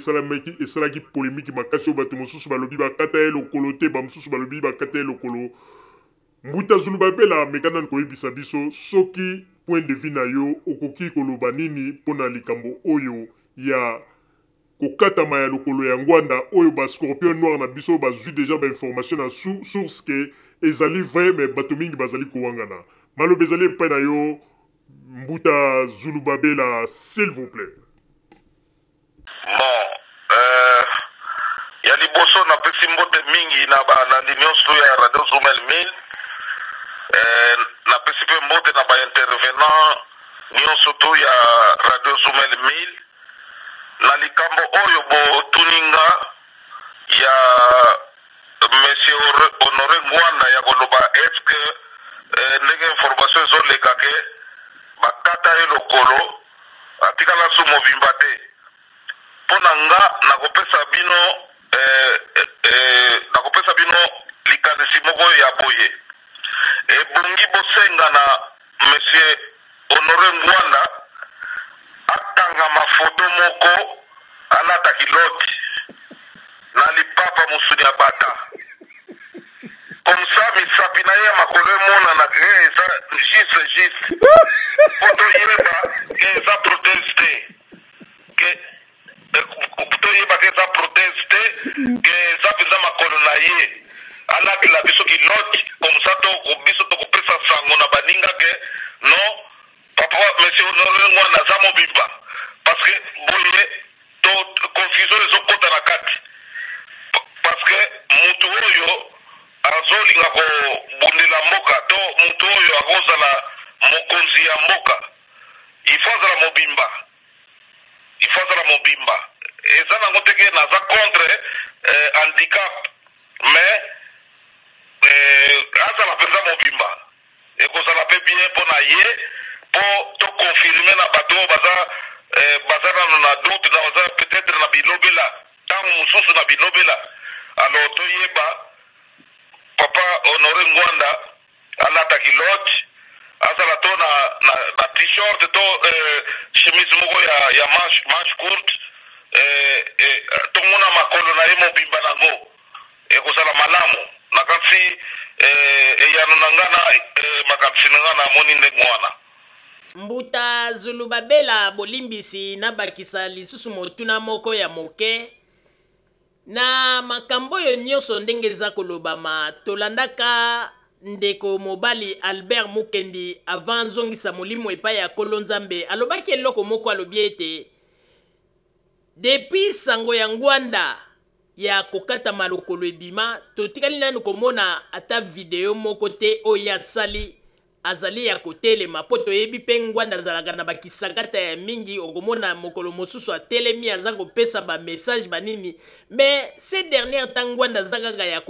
Speaker 11: esalaki polémique makasi oyo bato mosusu balobi bakata ye lokolo te bamosusu balobi bakata ye lokolo Mbuta Zulubabela mekana koyebisa biso soki point de vue na yo okoki koloba nini mpona likambo oyo ya kokatama ya lokolo ya ngwanda oyo ba scorpion noir na biso bazwi déjà ba information na source ke ezali vrai mais bato mingi bazali kowangana maloba ezali epai na yo Mbuta Zulubabela s'il vous plaît.
Speaker 12: Bon, ya liboso na pesi mbote mingi na balandi nyonso ya Radio Zumel 1000 na pesi pe mbote na ba intervenant nyonso to ya Radio Zumel 1000 na likambo oyo bo tuninga ya Monsieur Honoré Ngwanda ya koloba est-ce que ndenge information ezoleka ke bakata ye lokolo atikala so mobimba te pona nga nakopesa bino likanisi moko ya boye ebongi bosenga na Monsieur Honoré Ngwanda atanga mafoto moko alata kiloti na lipapa musuni ya bata comme ça misapi na ye makolo emona na eza juste poto yeba eza proteste toyeba ke eza proteste ke eza mpenza makolo na ye alatela biso kiloti comme ça biso tokopesa sango na baninga ke non papa Monsieur Honoré Ngwanda aza mobimba parce que boye confusion ezokota na kati parce que mutu oyo azolinga kobundela mboka to mutu oyo akozala mokonzi ya mboka ifo azala mobimba eza nango teke naza contre handicap mais azala mpenza mobimba ekozala mpe bien mpo na ye mpo tokonfirme na bato oyo baza nano na doute na baza peut-être na bilobela ntango mosusu na bilobela alors toyeba Papa Honoré Ngwanda alata kilote azala to na t-shirt to chemise moko ya manche courte tomona makolo na ye mobimba nango ekozala malamu nakanisi eyano na nga na makanisi na nga na moni ndenge wana
Speaker 4: Mbuta Zulubabela bolimbisi na bakisa lisusu motuna moko ya moke na makambo yo nyonso ndenge eza kolobama tolandaka ndeko mobali Albert Mukendi avant zongisa molimo epai ya Kolo Nzambe alobaki eloko moko alobi ete depuis sango ya ngwanda ya kokata malokolo ebima totikali nanu komona ata video moko te oyo asali azali ya kotelema po toyebi mpe ngwanda azalaka na bakisakata ya mingi okomona mokolo mosusu atelemi aza kopesa bamessage banini mais ces dernière temps ngwanda aza kaka ya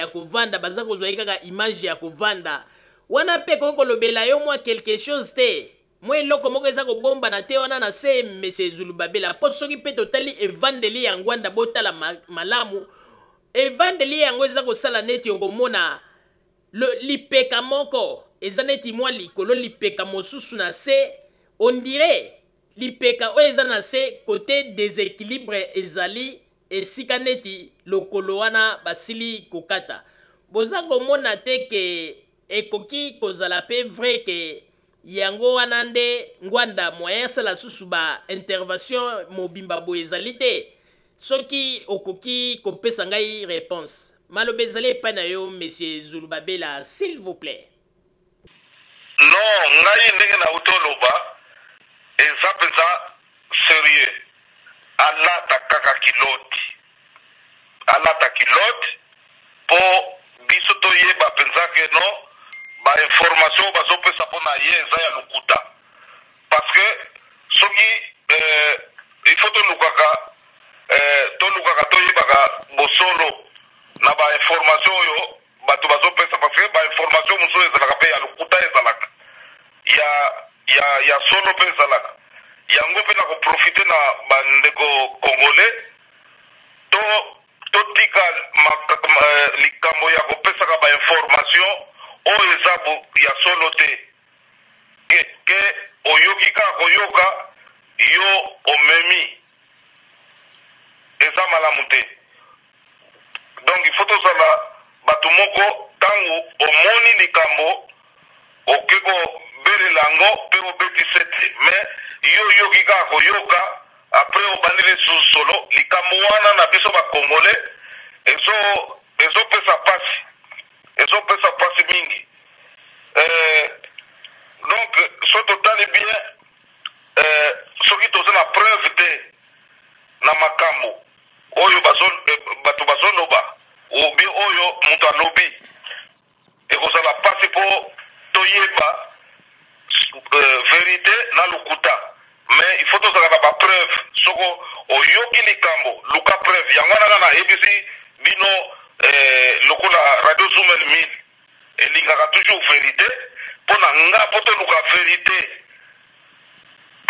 Speaker 4: kovanda baza kozwaki kaka image ya kovanda wana mpe kokolobela yo mwa quelque chose te mwa eloko moko eza kobombana te wana na se Monsieur Zulubabela mpo soki mpe totali evandeli ya ngwanda botala malamu evandeli yango eza kosala neti okomona lipeka moko eza neti mwa likolo lipeka mosusu na se on dirait lipeka oyo eza na se kote déséquilibre ezali esika neti lokolo wana basili kokata boza komona te ke ekoki kozala pe vrai ke yango wana nde ngwanda moyen asala susu ba intervention mobimba boye ezali te soki okoki kopesa ngai réponse maloba ezali epai na yo Monsieur Zulubabela s'il vous plaît.
Speaker 12: Non, ngai ndenge na utoloba eza mpenza sérieux alata kaka kiloti alata kiloti mpo biso toyeba mpenza ke no bainformation bazopesa mpo na ye eza ya lokuta parce que soki il faut tolukaka toyebaka bosolo na bainformation oyo bato bazopesa parce que bainformation mosusu ezalaka mpe ya lokuta ezalaka ya solo mpe ezalaka yango mpe na koprofite na bandeko congolais totika likambo ya kopesaka bainformation oyo eza ya solo te ke oyoki kaka koyoka yo omemi eza malamu te donc il faut tozala bato moko ntango omoni likambo oke kobelela yango mpe obetise te mais yo oyoki kaka koyoka apres obandi lisusu solo likambo wana na biso bakongole ezopesa pasi mingi donc so totali bien soki toza na preuve te na makambo oyo bato bazoloba obi oyo moto alobi ekozala pasi mpo toyeba vérité na lokuta mais il faut tozala na bapreuve soko oyoki likambo luka preuve yango wana na yebisi bino lokola radio Zoomel 1000 elingaka toujours vérité mpo na nga mpo toluka vérité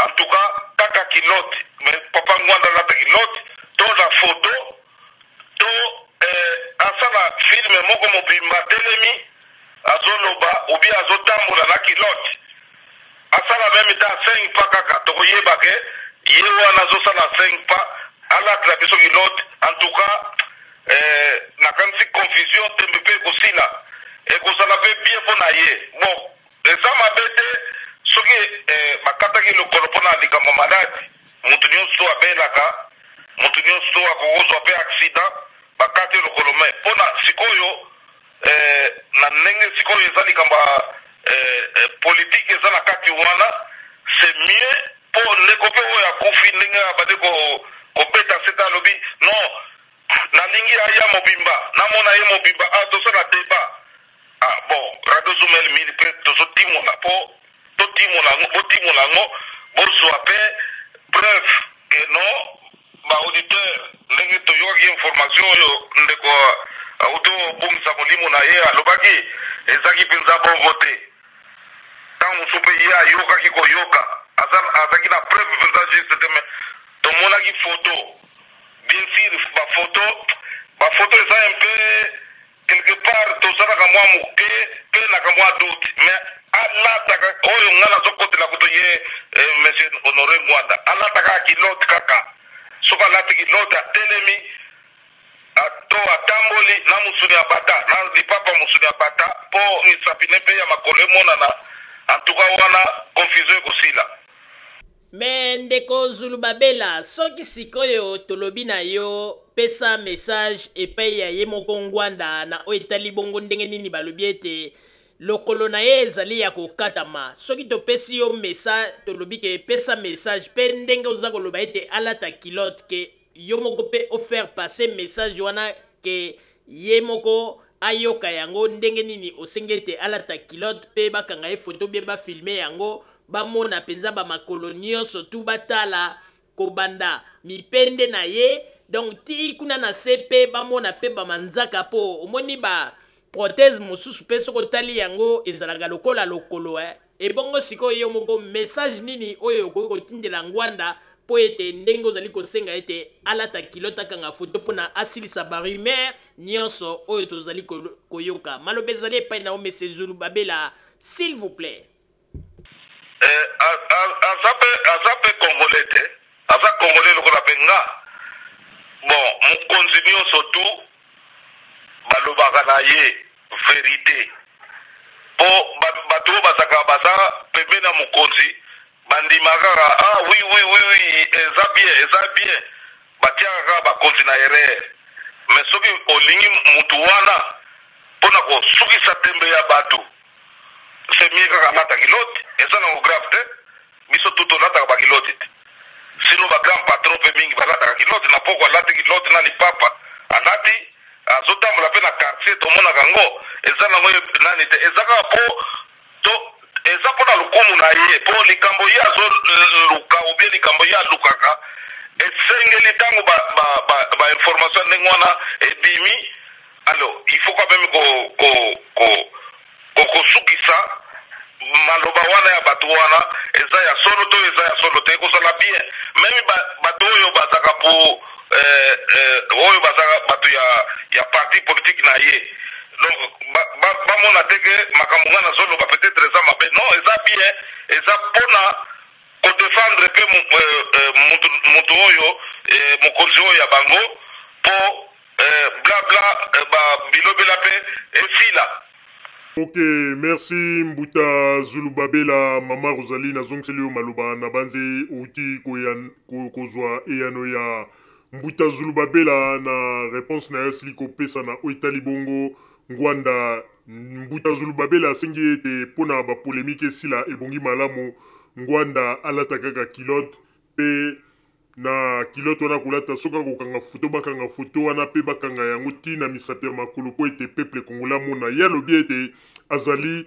Speaker 12: en tout cas kaka kilote mais papa ngwanda alata kilote to na photo to asala filme moko mobimba telemi azoloba obi azotambola na kilote asala meme ta 5 pa kaka tokoyeba ke ye wana azosala 5 pa alatela biso kilote en tout cas nakanisi confusion tembe mpe ekosila ekozala mpe bien mpo na ye bon eza mabe te soki bakataki lokolo mpo na likambo maladi motu nyonso abelaka motu nyonso akokozwa mpe accident bakati lokolo me mpo na sikoyo na ndenge sikoyo eza likambo politike eza na kati wana c'est mieux mpo ndeko mpe oyo akufi ndenge abandi kobeta seta alobi non nalingi aya mobimba namona ye mobimba tosala débat bon radio Zoomel 1000 mpe tozotimola mpo totimola yango bozwa mpe preuve ke non baauditeur ndenge toyokaki information oyo ndeko autobongisa molimo na ye alobaki ezaki mpenza bongo te ntango mosusu mpe ye ayokaki koyoka azalaki na preuve mpenza juste te mais tomonaki photo bien sûr bafoto eza un peu quelque part tozalaka mwa moke mpe naka mwa doute mais alataka oyo nga nazokotela kuto ye monsieur Honoré Ngwanda alataka kilote kaka soki alati kilote atelemi to atamboli na musuni ya bata na lipapa musuni ya bata mpo misapine mpe ya makolo emonana antuka wana confusion ekosila
Speaker 4: me ndeko Zulu Babela soki sikoyo tolobi na yo pesa message epai ya ye moko Ngwanda na oyo etali bongo ndenge nini balobi ete lokolo na ye ezali ya kokatama soki topesi yo message tolobi ke pesa message mpe ndenge oza koloba ete alata kilote ke yo moko mpe ofaire passer message wana ke ye moko ayoka yango ndenge nini osengi ete alata kilote mpe bakanga ye foto bie bafilme yango bamona mpenza bamakolo nyonso tu batala kobanda mipende na ye donc ti kuna na se mpe bamona mpe bamanzaka mpo omoni baprothèse mosusu mpe soki otali yango ezalaka lokola lokolo ebongo sikoyo yo moko message nini oyo okoki kotindela Ngwanda mpo ete ndenge ozali kosenga ete alata kilote akanga foto mpona asilisa barumeur nyonso oyo tozali koyoka maloba ezali epai na yo Monsieur Zulu Babela s'il vous plaît.
Speaker 12: aza mpe congolais te aza congolais lokola mpe nga bon mokonzi nyonso tu balobaka na ye vérité mpo bato oyo bazaka baza pembe na mokonzi bandimaka kaka oui eza bien batiaka kaka bakonzi na erreur mais soki olingi mutu wana mpona kosukisa tembe ya bato c'est mieux kaka alata kilote eza nango grave te biso tu tolataka bakilote te sino bagrand patron mpe mingi balataka kilote na poko alati kilote na lipapa alati azotambola mpe na quartier tomonaka yango eza nango nani te eza kaka po eza mpona lokumu na ye mpo likambo ye azoluka obie likambo ye alukaka esengeli ntango bainformation ndenge wana ebimi alors il faut quand même kosukisa maloba wana ya bato wana eza ya solo to eza ya solo te ekozala bien meme bato oyo bazaka po oyo bazaka bato ya parti politique na ye donc bamona te ke makambo nga nazoloba peut-être eza mabe non eza bien eza mpona kodefendre mpe moto oyo mokonzi oyo ya bango mpo blabla bilobela mpe efila.
Speaker 11: Ok, merci Mbuta Zulubabela, Mama Rosalie, nazongiseli yo maloba na banze outi kozwa eyano ya Mbuta Zulubabela na réponse na yasli kopesa na oitali bongo Ngwanda. Mbuta Zulubabela asengi ete pona ba polémique esila ebongi malamu Ngwanda alata kaka kilote pe na kilote wana kulata soka kokanga foto bakanga foto wana pe bakanga yango tina misape ya makolo po ete peuple kongola mona ya lobi ete azali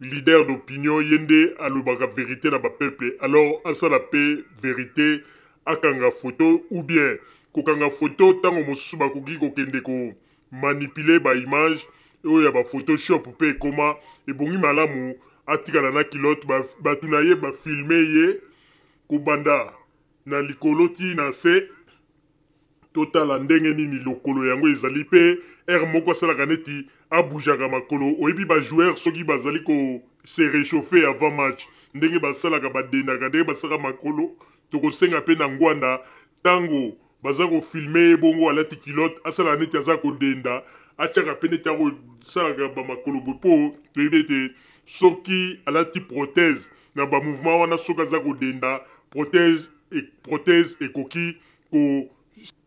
Speaker 11: leader d'opinion yende alobaka vérité na ba peuple alors asala pe vérité akanga photo ou bien kokanga photo tango mosusu bakoki kokende ko manipuler ba image oyo ya ba photoshop pe koma ebongi malamu atikala na kilote batu na ye bafilme ye kobanda na likolo ti na se totala ndenge nini lokolo yango ezali pe er moko asalaka neti abujaka makolo oyebi bajoueur soki bazali ko se réchauffer avant match ndenge basalaka badendaka ndenge basalaka makolo tokosenga pe na Ngwanda tango baza kofilme bongo alati kilote asalaka neti aza kodenda atiaka pe neti akosalaka bamakolo po toyebi ete soki alati prothèse na bamouvement wana soki aza kodenda prothèse ekoki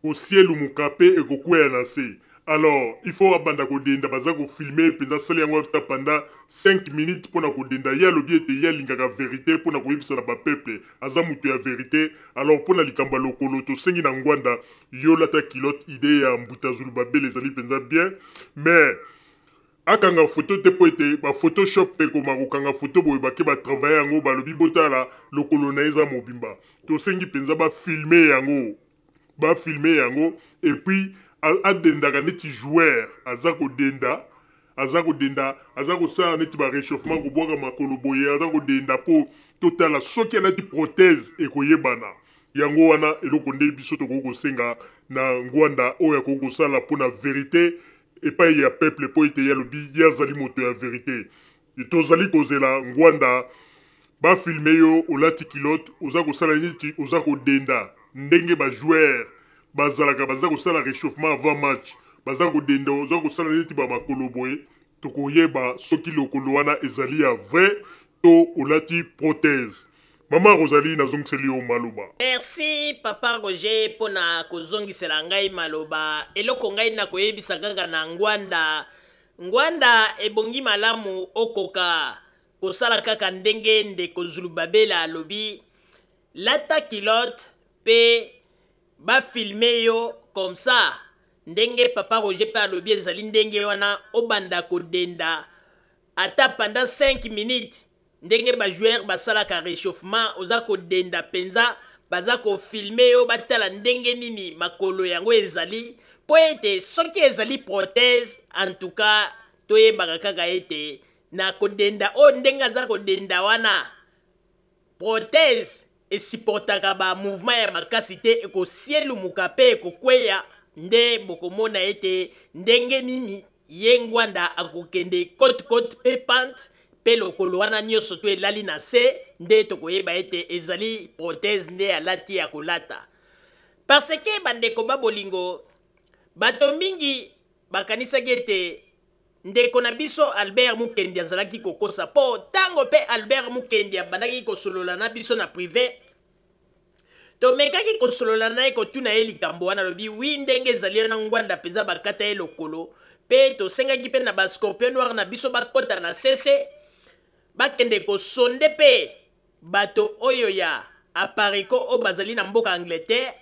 Speaker 11: kosielu mukape ekokweya na se. Alors, il faut abanda kodenda baza kofilme penza sali yango ta pendant 5 minutes pona kodenda ya lobi ete ya lingaka vérité pona koyebisa na ba peuple aza mutu ya vérité. Alors pona likamba lokolo to sengi na Ngwanda yo lata kilote idée ya Mbuta Zulubabela ezali penza bien mais akanga photo te po ete ba photoshop pe koma kokanga photo boye bake ba travailler yango balobi botala lokolo na eza mobimba to sengi penza ba filmer yango et puis adendaka neti joueur aza kosala neti ba réchauffement kobwaka makolo boye aza kodenda po totala soki alati prothèse ekoyebana yango wana eloko nde biso tokoki kosenga na Ngwanda oyo akoki kosala mpona vérité epai ya peuple po ete ya lobi ye azali moto ya vérité tozali kozela Ngwanda bafilme yo olati kilote oza kosala neti oza kodenda ndenge bajoueur bazalaka baza kosala réchauffement avant match baza kodenda oza kosala neti bamakolo boye tokoyeba soki lokolo wana ezali ya vrai to olati prothèse. Mama Rosalie nazongiseli yo maloba.
Speaker 4: Merci Papa Roger pona kozongisela ngai maloba eloko ngai na koyebisa kaka na Ngwanda ebongi malamu okoka kosala kaka ndenge ndeko Zulubabela alobi lata kilote pe bafilme yo comme ça ndenge Papa Roger pe alobi ezali ndenge wana obanda kodenda ata pendant 5 minutes ndenge bajoueur basalaka réchauffement oza kodenda penza baza kofilme yo batala ndenge nini makolo yango ezali po ete soki ezali prothèse en tout cas toyebaka kaka ete na kodenda o ndenge aza kodenda wana prothèse esupportaka ba mouvement ya makasi te ekosielumuka pe ekokweya nde bokomona ete ndenge nini ye Ngwanda akokende kote pe pante pe lokolo wana nyonso to elali na se nde tokoyeba ete ezali prothèse nde alati ya kolata parce que bandeko babolingo bato mingi bakanisaki ete ndeko na biso Albert Mukendi azalaki kokosa po tango pe Albert Mukendi abandaki kosolola na biso na privé tomekaki kosolola na ye kotuna ye likambo wana lobi wi ndenge ezali na Ngwanda penza bakata ye lokolo pe tosengaki pe na bascorpion noir na biso bakota na sese bakende kosonde pe bato oyo ya apariko o bazali na mboka Angleterre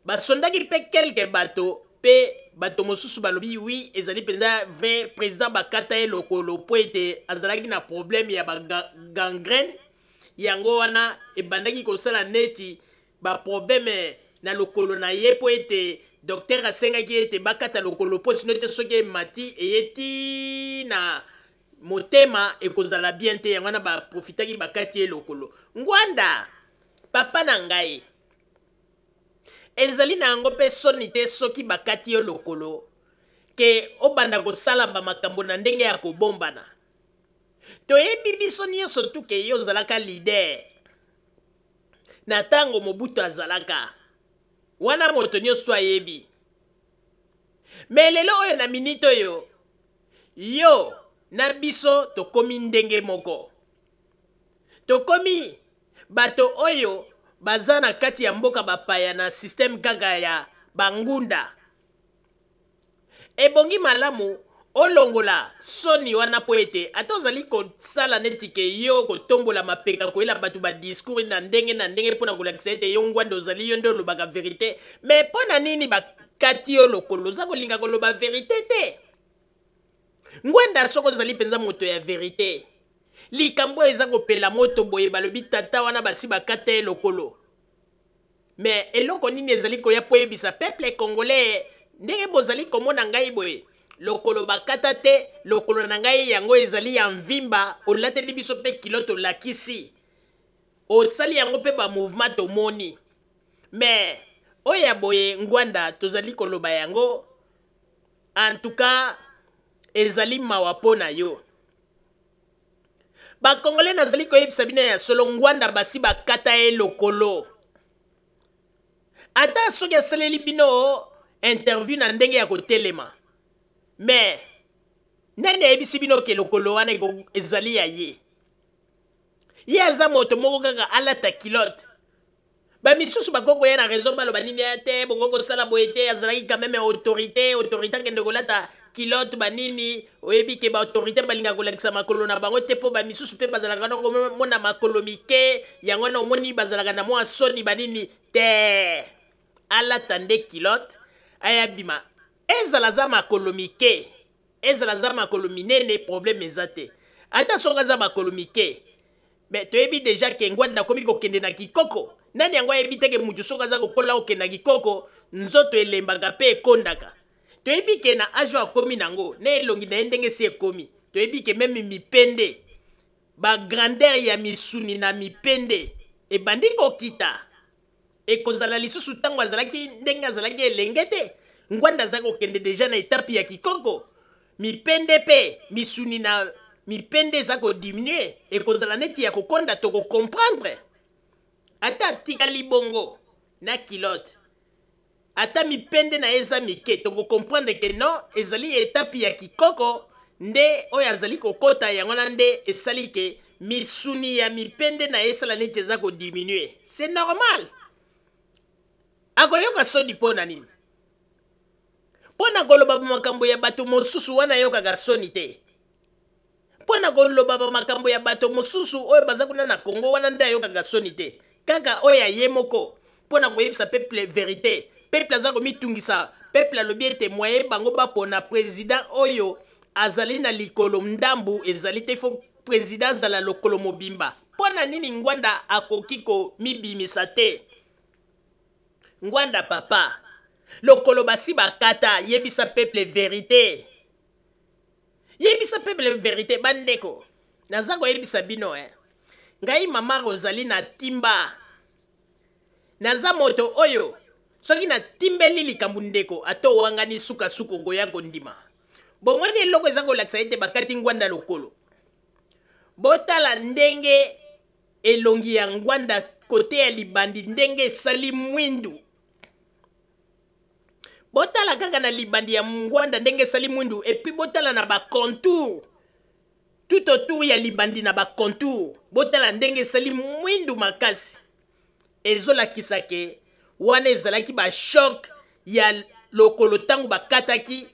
Speaker 4: basondaki pe quelques bato pe bato mosusu balobi oui ezali penza vrai président bakata ye lokolo po ete azalaki na problème ya gangrène yango wana ebandaki kosala neti ba problème na lokolo na ye po ete docteur asengaki ete bakata lokolo po sino ete soki emati eyeti na motema ekozala bien te yango wana baprofitaki bakati ye lokolo. Ngwanda papa na ngai ezali na yango mpe soni te soki bakati yo lokolo ke obanda kosala bamakambo na ndenge ya kobombana. Toyebi biso nyonso tu ke yo ozalaka lider na ntango Mobutu azalaka wana moto nyonso ayebi. Me lelo oyo na minute oyo yo na biso tokomi ndenge moko, tokomi bato oyo baza na kati ya mboka bapaya na système kaka ya bangunda. Ebongi malamu olongola soni wana po ete ata ozali kosala neti ke yo kotombola mapeka koyela bato ba discours na ndenge mpona kolakisa ete yo Ngwanda ozali yo nde olobaka verité. Me mpona nini bakati yo lokolo oza kolinga koloba verité te? Ngwanda soko ozali mpenza moto ya verité, likambo eza kopela moto boye balobi tata wana basi bakata ye lokolo. Me eloko nini ezali koya po yebisa peuple congolais ndenge bozali komona ngai boye lokolo bakata te, lokolo na ngai yango ezali ya mvimba, olateli biso pe kiloto lakisi osali yango pe ba mouvement tomoni. Me oya boye Ngwanda tozali koloba yango en tout cas ezali mawa pona yo. Ba Congolais nazali koyebisa bino ya solo Ngwanda basi bakata ye lokolo. Ata soki asaleli bino interview na ndenge ya kotelema. Me nani ayebisi bino ke lokolo wana ezali ya ye? Ye aza moto moko kaka alata kilote. Ba misusu bakoko ya na raison baloba nini ya te bongo kosala boye te azalaki quand même autorité kende kolata kilote banini oyebi ke ba autorité balinga kolakisa makolo na bango te po ba misusu pe bazalaka na komona makolo mike yango na omoni bazalaka na mwa soni banini te alata nde kilote ayabima ezala za makolo mike ezala za makolo minene problème eza te ata soka za makolo mike. Mais toyebi déjà ke Ngwanda komi kokende na kikoko. Nani yango ayebi teke mutu soka za kokola okenda kikoko nzoto elembaka pe ekondaka. Toyebi ke na ajo akomi nango ne elongi na ndenge si ekomi. Toyebi ke meme mipende ba grandeur ya misuni na mipende ebandi kokita ekozala lisusu tango azalaki ndenge azalaki elenge te. Ngwanda za kokende déjà na étape ya kikoko mipende pe misuni na mipende za ko diminuer ekozala neti ya kokonda to ko comprendre. Ata tikali bongo na kilote ata mipende na eza mike to ko comprendre que non ezali étape ya kikoko nde oyo azali kokota yango na nde esali ke misuni ya mipende na esala neti za ko diminuer. C'est normal. Akoyoka soni pona nini? Pona koloba makambo ya bato mosusu wana yokaka soni te. Pona koloba makambo ya bato mosusu oyo baza kuna na Congo wana nde ayokaka soni te. Kaka oyo ye moko pona koyebisa peuple vérité. Peuple aza komitungisa peuple alobi ete moye bango bapona président oyo azali na likolo ndambu ezali te fo président azala lokolo mobimba. Pona nini Ngwanda akoki komibimisa te? Ngwanda papa lokolo basi bakata yebisa peuple vérité. Yebisa peuple vérité bandeko. Nazango yebisa bino ngai mama Rosalie na timba. Naza moto oyo soki na timbeli likambu ndeko ato wangani suka suko goya kondima. Bongwani eloko ezango lakisa ete bakati Ngwanda lokolo. Botala ndenge elongi ya Ngwanda kote ya libandi ndenge sali mwindu. Botala kaka na libandi ya Ngwanda ndenge sali mwindu epi botala na ba contour tout autour ya libandi na ba contour botala ndenge sali mwindu makasi ezolakisa ke wana ezalaki ba choc ya lokolo tangu bakataki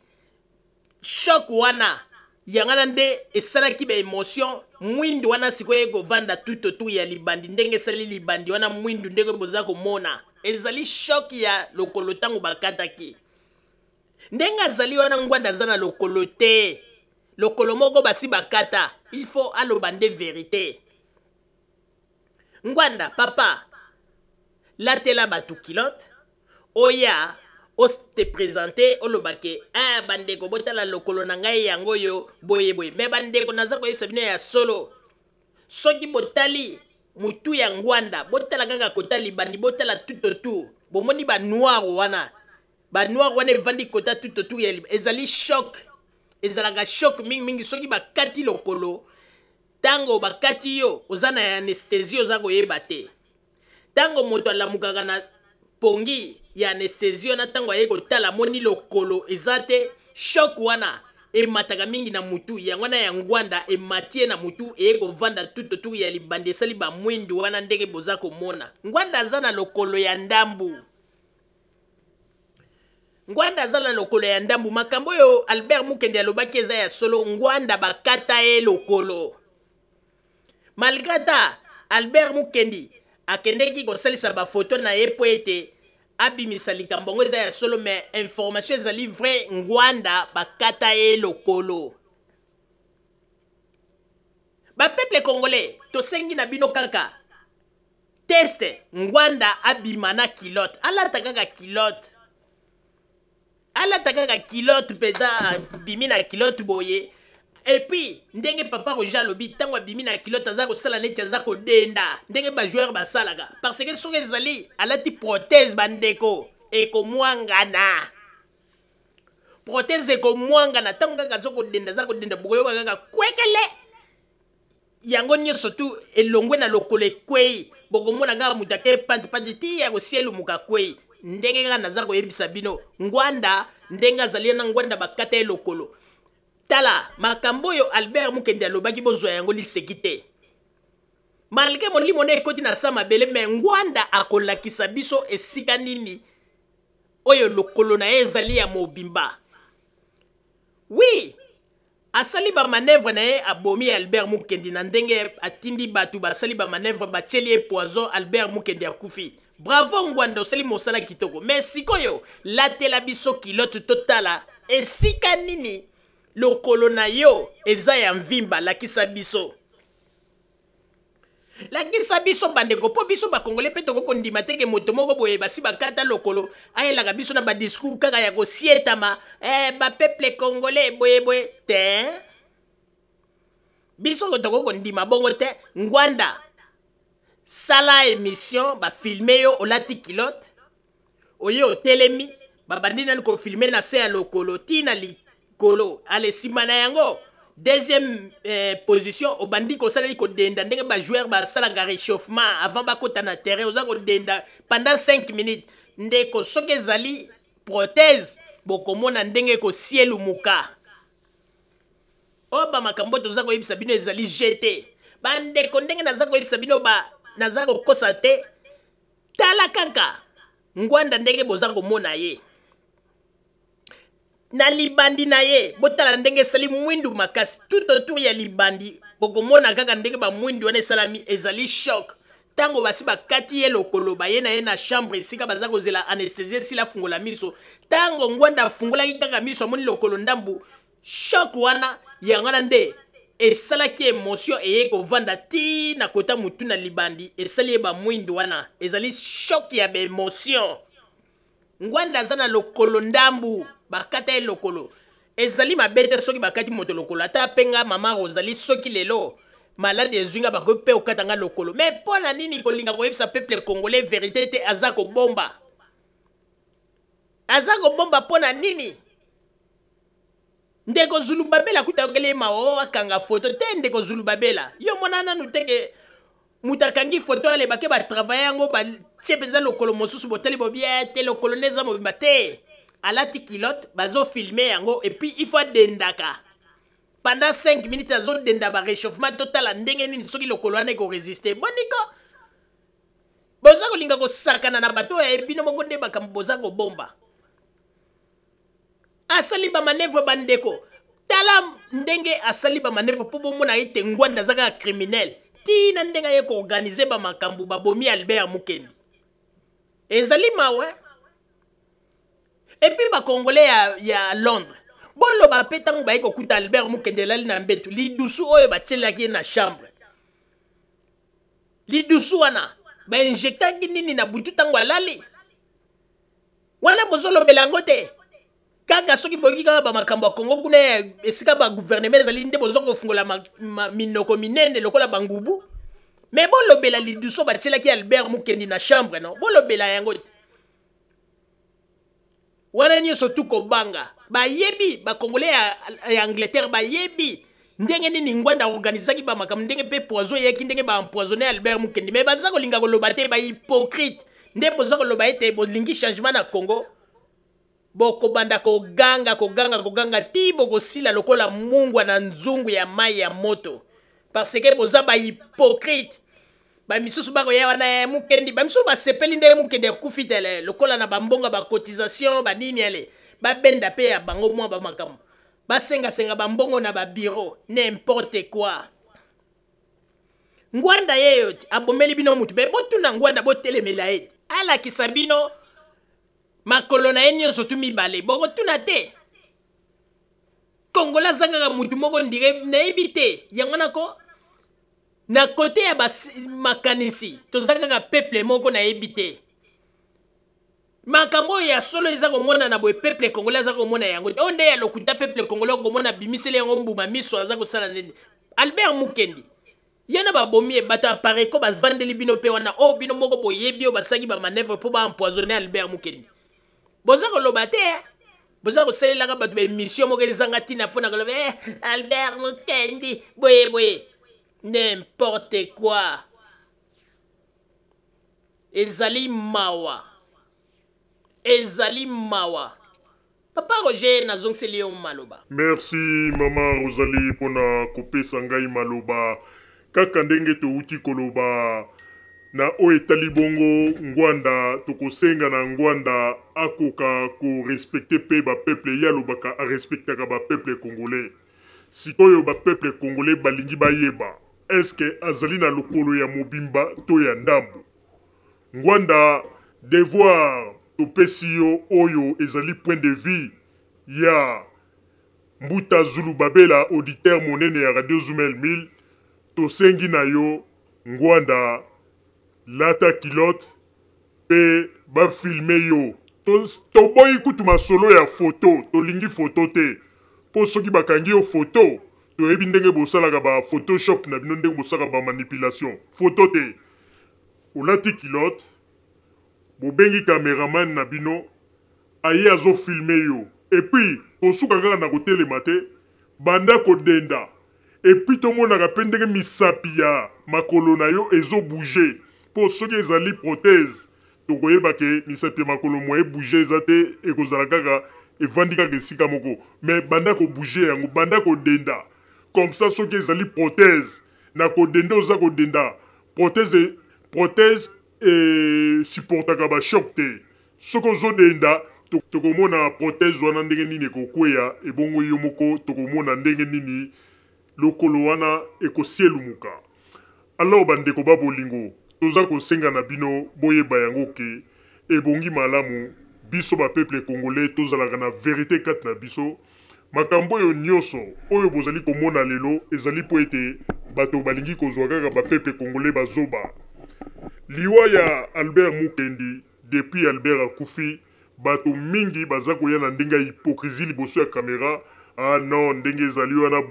Speaker 4: choc wana yangana nde esalaki ba émotion mwindu wana sikoyo ekovanda tutotu ya libandi ndenge esali libandi wana mwindu ndenge boza komona ezali shock ya lokolo ntango bakataki ndenge azali wana ngwanda aza na lokolo te lokolo moko basi bakata il faut aloba nde vérité ngwanda papa latela batu kilote oya oste présenter olobake bandeko botala lokolo na ngai yango yo boye boye me bandeko naza koyebisa bino ya solo soki botali mutu ya ngwanda botala kaka kota libandi botala tutotu bomoni banoir wana evandi kota tutotu ya ezali shock ezalaka shock mingi soki bakati lokolo tango bakati yo oza na anesthésie oza koyeba te tango moto alamukaka na pongi ya anesthésie na tango aye kotala moni lokolo eza te shock wana emataka mingi na mutu yango wana ya ngwanda ematie na mutu eye kovanda tutotu ya libandi esali bamwindu wana ndenge boza komona ngwanda aza na lokolo ya ndambu ngwanda aza na lokolo ya ndambu makambo oyo Albert Mukende alobaki eza ya solo ngwanda bakata ye lokolo malgrata Albert Mukendi akendeki kosalisa bafoto na ye po ete abimisa likambo ngo eza ya solo mais information ezali vrai ngwanda bakata ye lokolo bapeuple congolais tosengi na bino kaka teste ngwanda abima na kilote alata kaka kilote peza bimi na kilote boye et puis ndenge papa Roger alobi tango abimi na kilote aza kosala neti aza kodenda ndenge bajoueur basalaka parce que soki ezali alati prothèse bandeko ekomwangana prothèse ekomwangana tango kaka aza kodenda bokoyoka kaka kwekele yango nyonso tu elongwe na lokolo ekwei bokomona kaka moto ake panti ti ya kosielumuka kwei ndenge kaka naza koyebisa bino ngwanda ndenge azali na ngwanda bakata ye lokolo tala makambo oyo Albert Mukende alobaki bozwa yango liseki te malgré molimo na ekoti na sa mabele me ngwanda akolakisa biso esika nini oyo lokolo na ye ezali ya mobimba oui asali bamanevre na ye abomi Albert Mukende na ndenge atindi batu basali bamanevre batieli ye poison Albert Mukende akufi bravo ngwanda osali mosala kitoko mais sikoyo latela biso kilote totala esika nini lokolo na yo eza ya mvimba lakisa biso bandeko po biso bakongole mpe tokokondima teke moto moko boye basi bakata lokolo ayelaka biso na badiscours kaka ya kosietama bapeuple congolais boyeboye te biso tokokondima bongo te ngwanda sala émission bafilme yo olati kilote oyo otelemi babandi nani kofilme na se ya lokolo tina likolo ale nsima na yango deuxième position obandi kosaleli kodenda ndenge bajoueur basalaka réchauffement avant bakota na terrain oza kodenda pendant 5 minutes ndeko soki ezali prothèse bokomona ndenge kosielumuka oyo bamakambo toza koyebisa bino ezali jeté bandeko ndenge naza koyebisa bino naza kokosa te tala kaka ngwanda ndenge boza komona ye na libandi na ye botala ndenge esali mwindu makasi tout autour ya libandi bokomona kaka ndenge bamwindu wana esalami ezali shock tango basi bakati ye lokolo baye na ye na chambre esika baza kozela anesthésie esila fungola miso tango ngwanda afungolaki kaka miso amoni lokolo ndambu shock wana yango wana nde esalaki émotion eye kovanda ti na kota mutu na libandi esali ye bamwindu wana ezali shock ya baémotion ngwanda aza na lokolo ndambu bakata ye lokolo ezali mabe te soki bakati moto lokolo ata apenga mama Rosalie soki lelo malade ezwinga bakoki mpe okatanga lokolo me mpo na nini kolinga koyebisa peuple congolais vérité te aza kobomba mpo na nini ndeko Zulu Babela kutakele mao akanga foto te ndeko Zulu Babela yo mona nanu teke mutakangi foto ale bake ba travailler yango ba tchepenza lokolo mosusu botali bobia te lokolo neza mobimba te alati kilote bazo filmer yango et puis il faut dendaka pendant 5 minutes azo denda ba réchauffement total ndenge nini soki lokolo ane ko résister boniko boza kolinga ko sakana na bato ya bino moko nde bakambo boza ko bomba asali ba manevre bandeko tala ndenge asali ba manevre po bomona ete ngwanda zaka criminel tina ndenge ye ko organiser ba makambu babomi Albert Mukendi ezali mawe et puis ba congolais ya Londres bolo ba petango ba iko kuta Albert Mukendi lali na mbetu li dusu oyo ba tselaki na chambre li dusu wana ba injecta nini na butu tango alali wana bozolo belangote kaka soki boki kaka ba makambo ya Congo kuna esika ba gouvernement ezali nde bozoko fungola minoko minene lokola bangubu mais bolobela li dusu ba tselaki Albert Mukendi na chambre non bolobela yango te wana nyonso tu kobanga bayebi bakongolais ya Angleterre bayebi ndenge nini ngwanda organisaki ba makambo ndenge pe poison yeki ndenge ba empoisonner Albert Mukendi mais baza kolinga koloba te ba hypocrite nde boza koloba ete bolingi changement na Congo bokobanda koganga ti bokosila lokola mungwa na nzungu ya mai ya moto parce que boza ba hypocrite ba misusu bako ya wana Mukendi ba misusu basepeli ndenge Mukendi akufi tele lokola na bambonga ba cotisation ba nini ale ba benda pe ya bango mwa ba makambo basenga bambongo na ba bureau n'importe quoi ngwanda yeyo abomeli bino mutu be botuna ngwanda botelemela ete ala kisabino makolo na yenyo sotu mibale boko tuna te Kongola zanga mutu moko ndire na ebite yangana ko na kote ya makanisi to zanga peuple moko na ebite makambo ya solo eza komona na boye peuple congolais za komona yango onde ya lokuta peuple congolais komona bimisele yango mbuma miso aza kosala nini Albert Mukendi yana ba bomi bata pare ko bas vandeli bino pe wana o bino moko boyebi o basaki ba manœuvre pour ba empoisonner Albert Mukendi boza ko lobate boza ko selela ka batu be mission moko ezanga tina pona ko lobe Albert Mukendi boye n'importe quoi ezali mawa Papa Roger nazongeli yo maloba.
Speaker 11: Merci Maman Rosalie pona kopesa ngai maloba. Kaka ndenge touti koloba na o etali bongo ngwanda tokosenga na ngwanda akoka ko respecter pe ba peuple ya lobaka a respectaka ba peuple congolais. Sikoyo ba peuple congolais balingi bayeba. Est-ce que azali na lokolo ya mobimba to ya ndambo? Ngwanda devoir topesi yo oyo ezali point de vue ya Mbuta Zulu Babela auditeur monene ya Radio Zumel 1000 tosengi na yo ngwanda lata kilote pe bafilme yo toboyi kutu masolo ya foto tolingi foto te po soki bakangi yo foto toyebi ndenge bosalaka ba photoshop na bino ndenge bosalaka ba manipulation foto te olati kilote bobengi cameraman na bino aye azo filme yo et puis kosuka kaka na kotelema te banda kodenda et puis tomonaka mpe ndenge misapi ya makolo na yo ezo bouge po soki ezali prothèse tokoyeba ke misapi ya makolo mwa ebouge eza te ekozala kaka evandi kaka esika moko mais banda kobouge yango banda kodenda comme ça soki ezali prothèse na kodenda oza kodenda prothèse supportaka ba choc te soko ozodenda tokomona prothèse wana ndenge nini ekokweya ebongo yo moko tokomona ndenge nini lokolo wana ekosielumuka alors bandeko babolingo toza kosenga na bino boyeba yango ke ebongi malamu biso ba peuple congolais tozalaka na vérité kati na biso makambo oyo nyonso oyo bozali komona lelo ezali po ete bato balingi kozwa kaka ba peuple congolais bazoba liwa ya Albert Mukendi depuis Albert akufi bato mingi baza koya na ndenge ya hypocrisie liboso ya kamera ah non ndenge ezali wana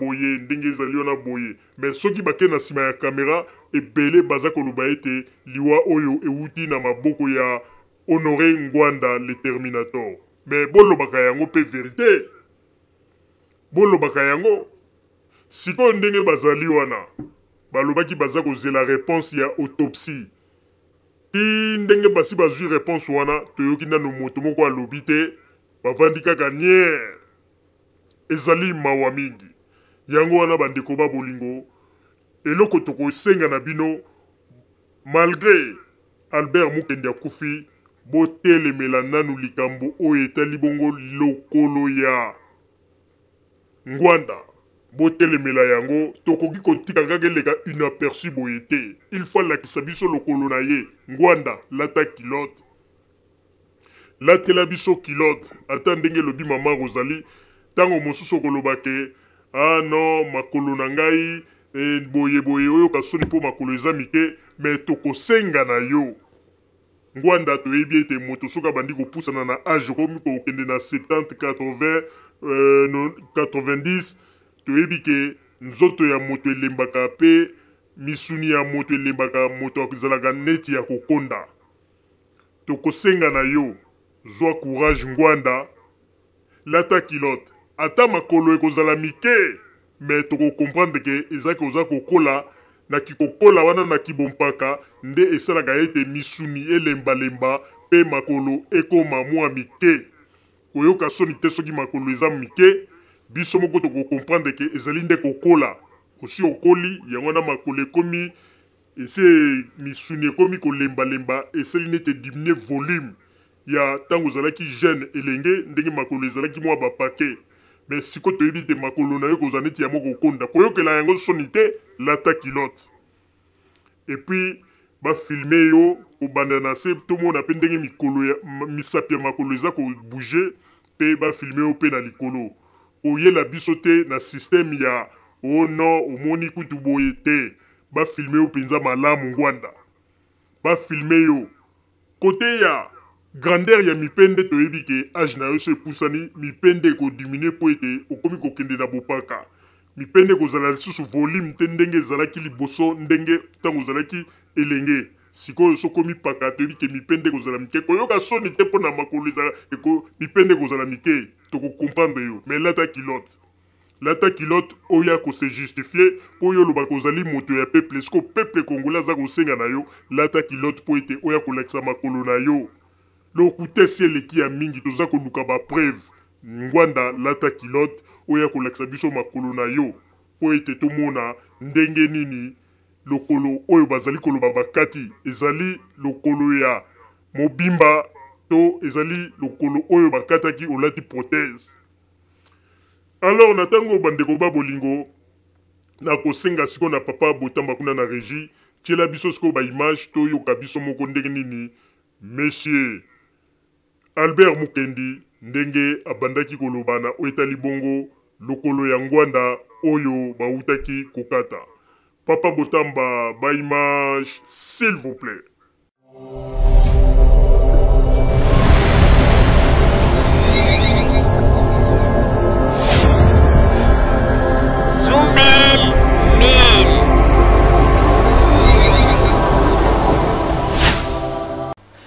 Speaker 11: boye mais soki bake na nsima ya kamera ebele baza koloba ete liwa oyo euti na maboko ya Honoré Ngwanda le Terminator mais bolobaka yango pe vérité bolobaka yango sikoyo ndenge bazali wana balobaki baza kozela réponse ya autopsie ti ndenge basi bazwi réponse wana toyoki nano moto moko alobi te bavandi kaka nier ezali mawa mingi yango wana bandeko babolingo eloko tokosenga na bino malgré Albert Mukendi akufi botelemela nanu likambo oyo etali bongo lokolo ya ngwanda botelemela yango tokoki kotika kaka eleka inaperçu boye te. Il faut lakisa biso lokolo na ye ngwanda lata kilote latela biso kilote ata ndenge lobi mama Rosalie tango mosusu okoloba ke ah non makolo na ngai boye boye oyo kasoni po makolo eza mike me tokosenga na yo ngwanda toyebi ete moto soka bandi kopusana na age komi kokende na 70 80 90 toyebi ke nzoto ya moto elembaka pe misuni ya moto elembaka moto akuzalaka neti ya kokonda tokosenga na yo zwa courage ngwanda lata kilote ata makolo ekozala mike me tokokomprendre ke ezaki oza kokola na kikokola wana na kibompaka nde esalaka ete misuni elembalemba pe makolo ekoma mwa mike koyoka soni te soki makolo eza mike biso moko tokokomprendre ke ezali nde kokola osi okoli yango na makolo ekomi ese misuni ekomi kolembalemba esali nete diminue volume ya ntango ozalaki jeune elenge ndenge makolo ezalaki mwa bapake me siko toyebi te makolo na yo kozala neti ya moko kokonda koyokela yango soni te lata kilote epuis bafilme yo kobanda na se tomona mpe ndenge mikolo ya misapi ya makolo eza kobouge mpe bafilme yo mpe na likolo oyela biso te na systeme ya oh non omoni kutu boye te bafilme yo mpenza malamu ngwanda bafilme yo kote ya grandeur ya mipende toyebi ke age na yo so epusani mipende ekodiminue po ete okomi kokende na bopaka mipende kozala lisusu volume te ndenge ezalaki liboso ndenge ntango ozalaki elenge sikoyo sokomi paka toyebi ke mipende kozala mike koyoka soni te mpo na makolo ezala mipende kozala mike tokokomprendre yo mais lata kilote oyo akose justifie mpo oyo oloba kozali moto ya peuple siko peuple congolais aza kosenga na yo lata kilote mpo ete oyo akolakisa makolo na yo lokute si eleki ya mingi toza koluka bapreuve ngwanda lata kilote oyo akolakisa biso makolo na yo mpo ete tomona ndenge nini lokolo oyo bazali koloba bakati ezali lokolo ya mobimba to ezali lokolo oyo bakataki olati prothèse. Alors na ntango bandeko babolingo nakosenga siko na papa botamba kuna na régie tiela biso siko baimage toyoka biso moko ndenge nini monsieur Albert Mukendi ndenge abandaki kolobana o etali bongo lokolo ya ngwanda oyo bautaki kokata. Papa Botamba, ba image, s'il vous plaît.
Speaker 13: Zoumel Mil.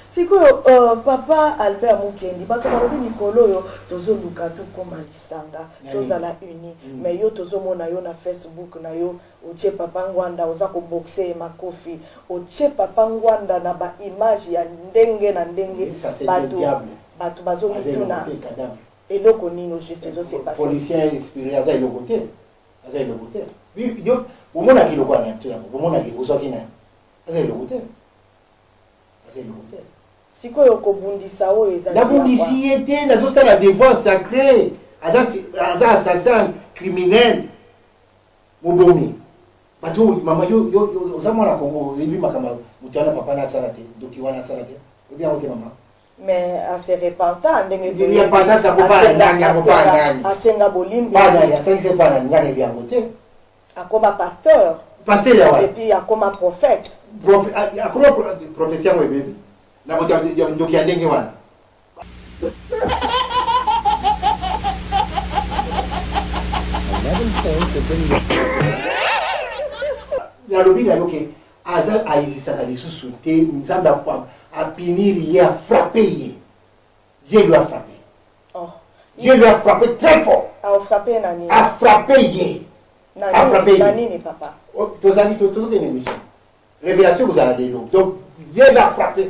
Speaker 14: Sikoyo papa Albert Mukendi bato balobi mikolo yo tozoluka tokoma lisanga tozala uni mais yo tozomona yo na Facebook na yo otie papa ngwanda oza ko boxer makofi otie papa ngwanda na ba image ya ndenge na ndenge bato bazomituna eloko nino juste zo se passer
Speaker 15: policier inspiré aza eloko te yo omona kiloko na to yango omona ki ozoki na aza eloko te
Speaker 14: sikoyo kobundisa oyo ezali
Speaker 15: nabundisi ye te nazosala défense sacré aza assassin criminel mobomi bato mama yo oza mwana kongo oyebi makambo moto wana papa nasala te doki wana asala te oyebi yango te mama
Speaker 14: mais ase repentant ndenge
Speaker 15: repentance akopana ndani
Speaker 14: asenga bolimbi
Speaker 15: asengise pana ngana ebi yango te
Speaker 14: akoma pasteur
Speaker 15: yawa
Speaker 14: et puis akoma prophète
Speaker 15: akoma prophète yango ebebi na moto ya ndoki ya ndenge wana nalobi na yo ke aza ayizisaka lisusu te nzambe apiniri ye afrappe ye Dieu lui a frappé Dieu lui a frappé très fort a frappé ye
Speaker 14: nanini papa
Speaker 15: tozali tozoke na émission révélation kozala lelo donc Dieu lui a frappé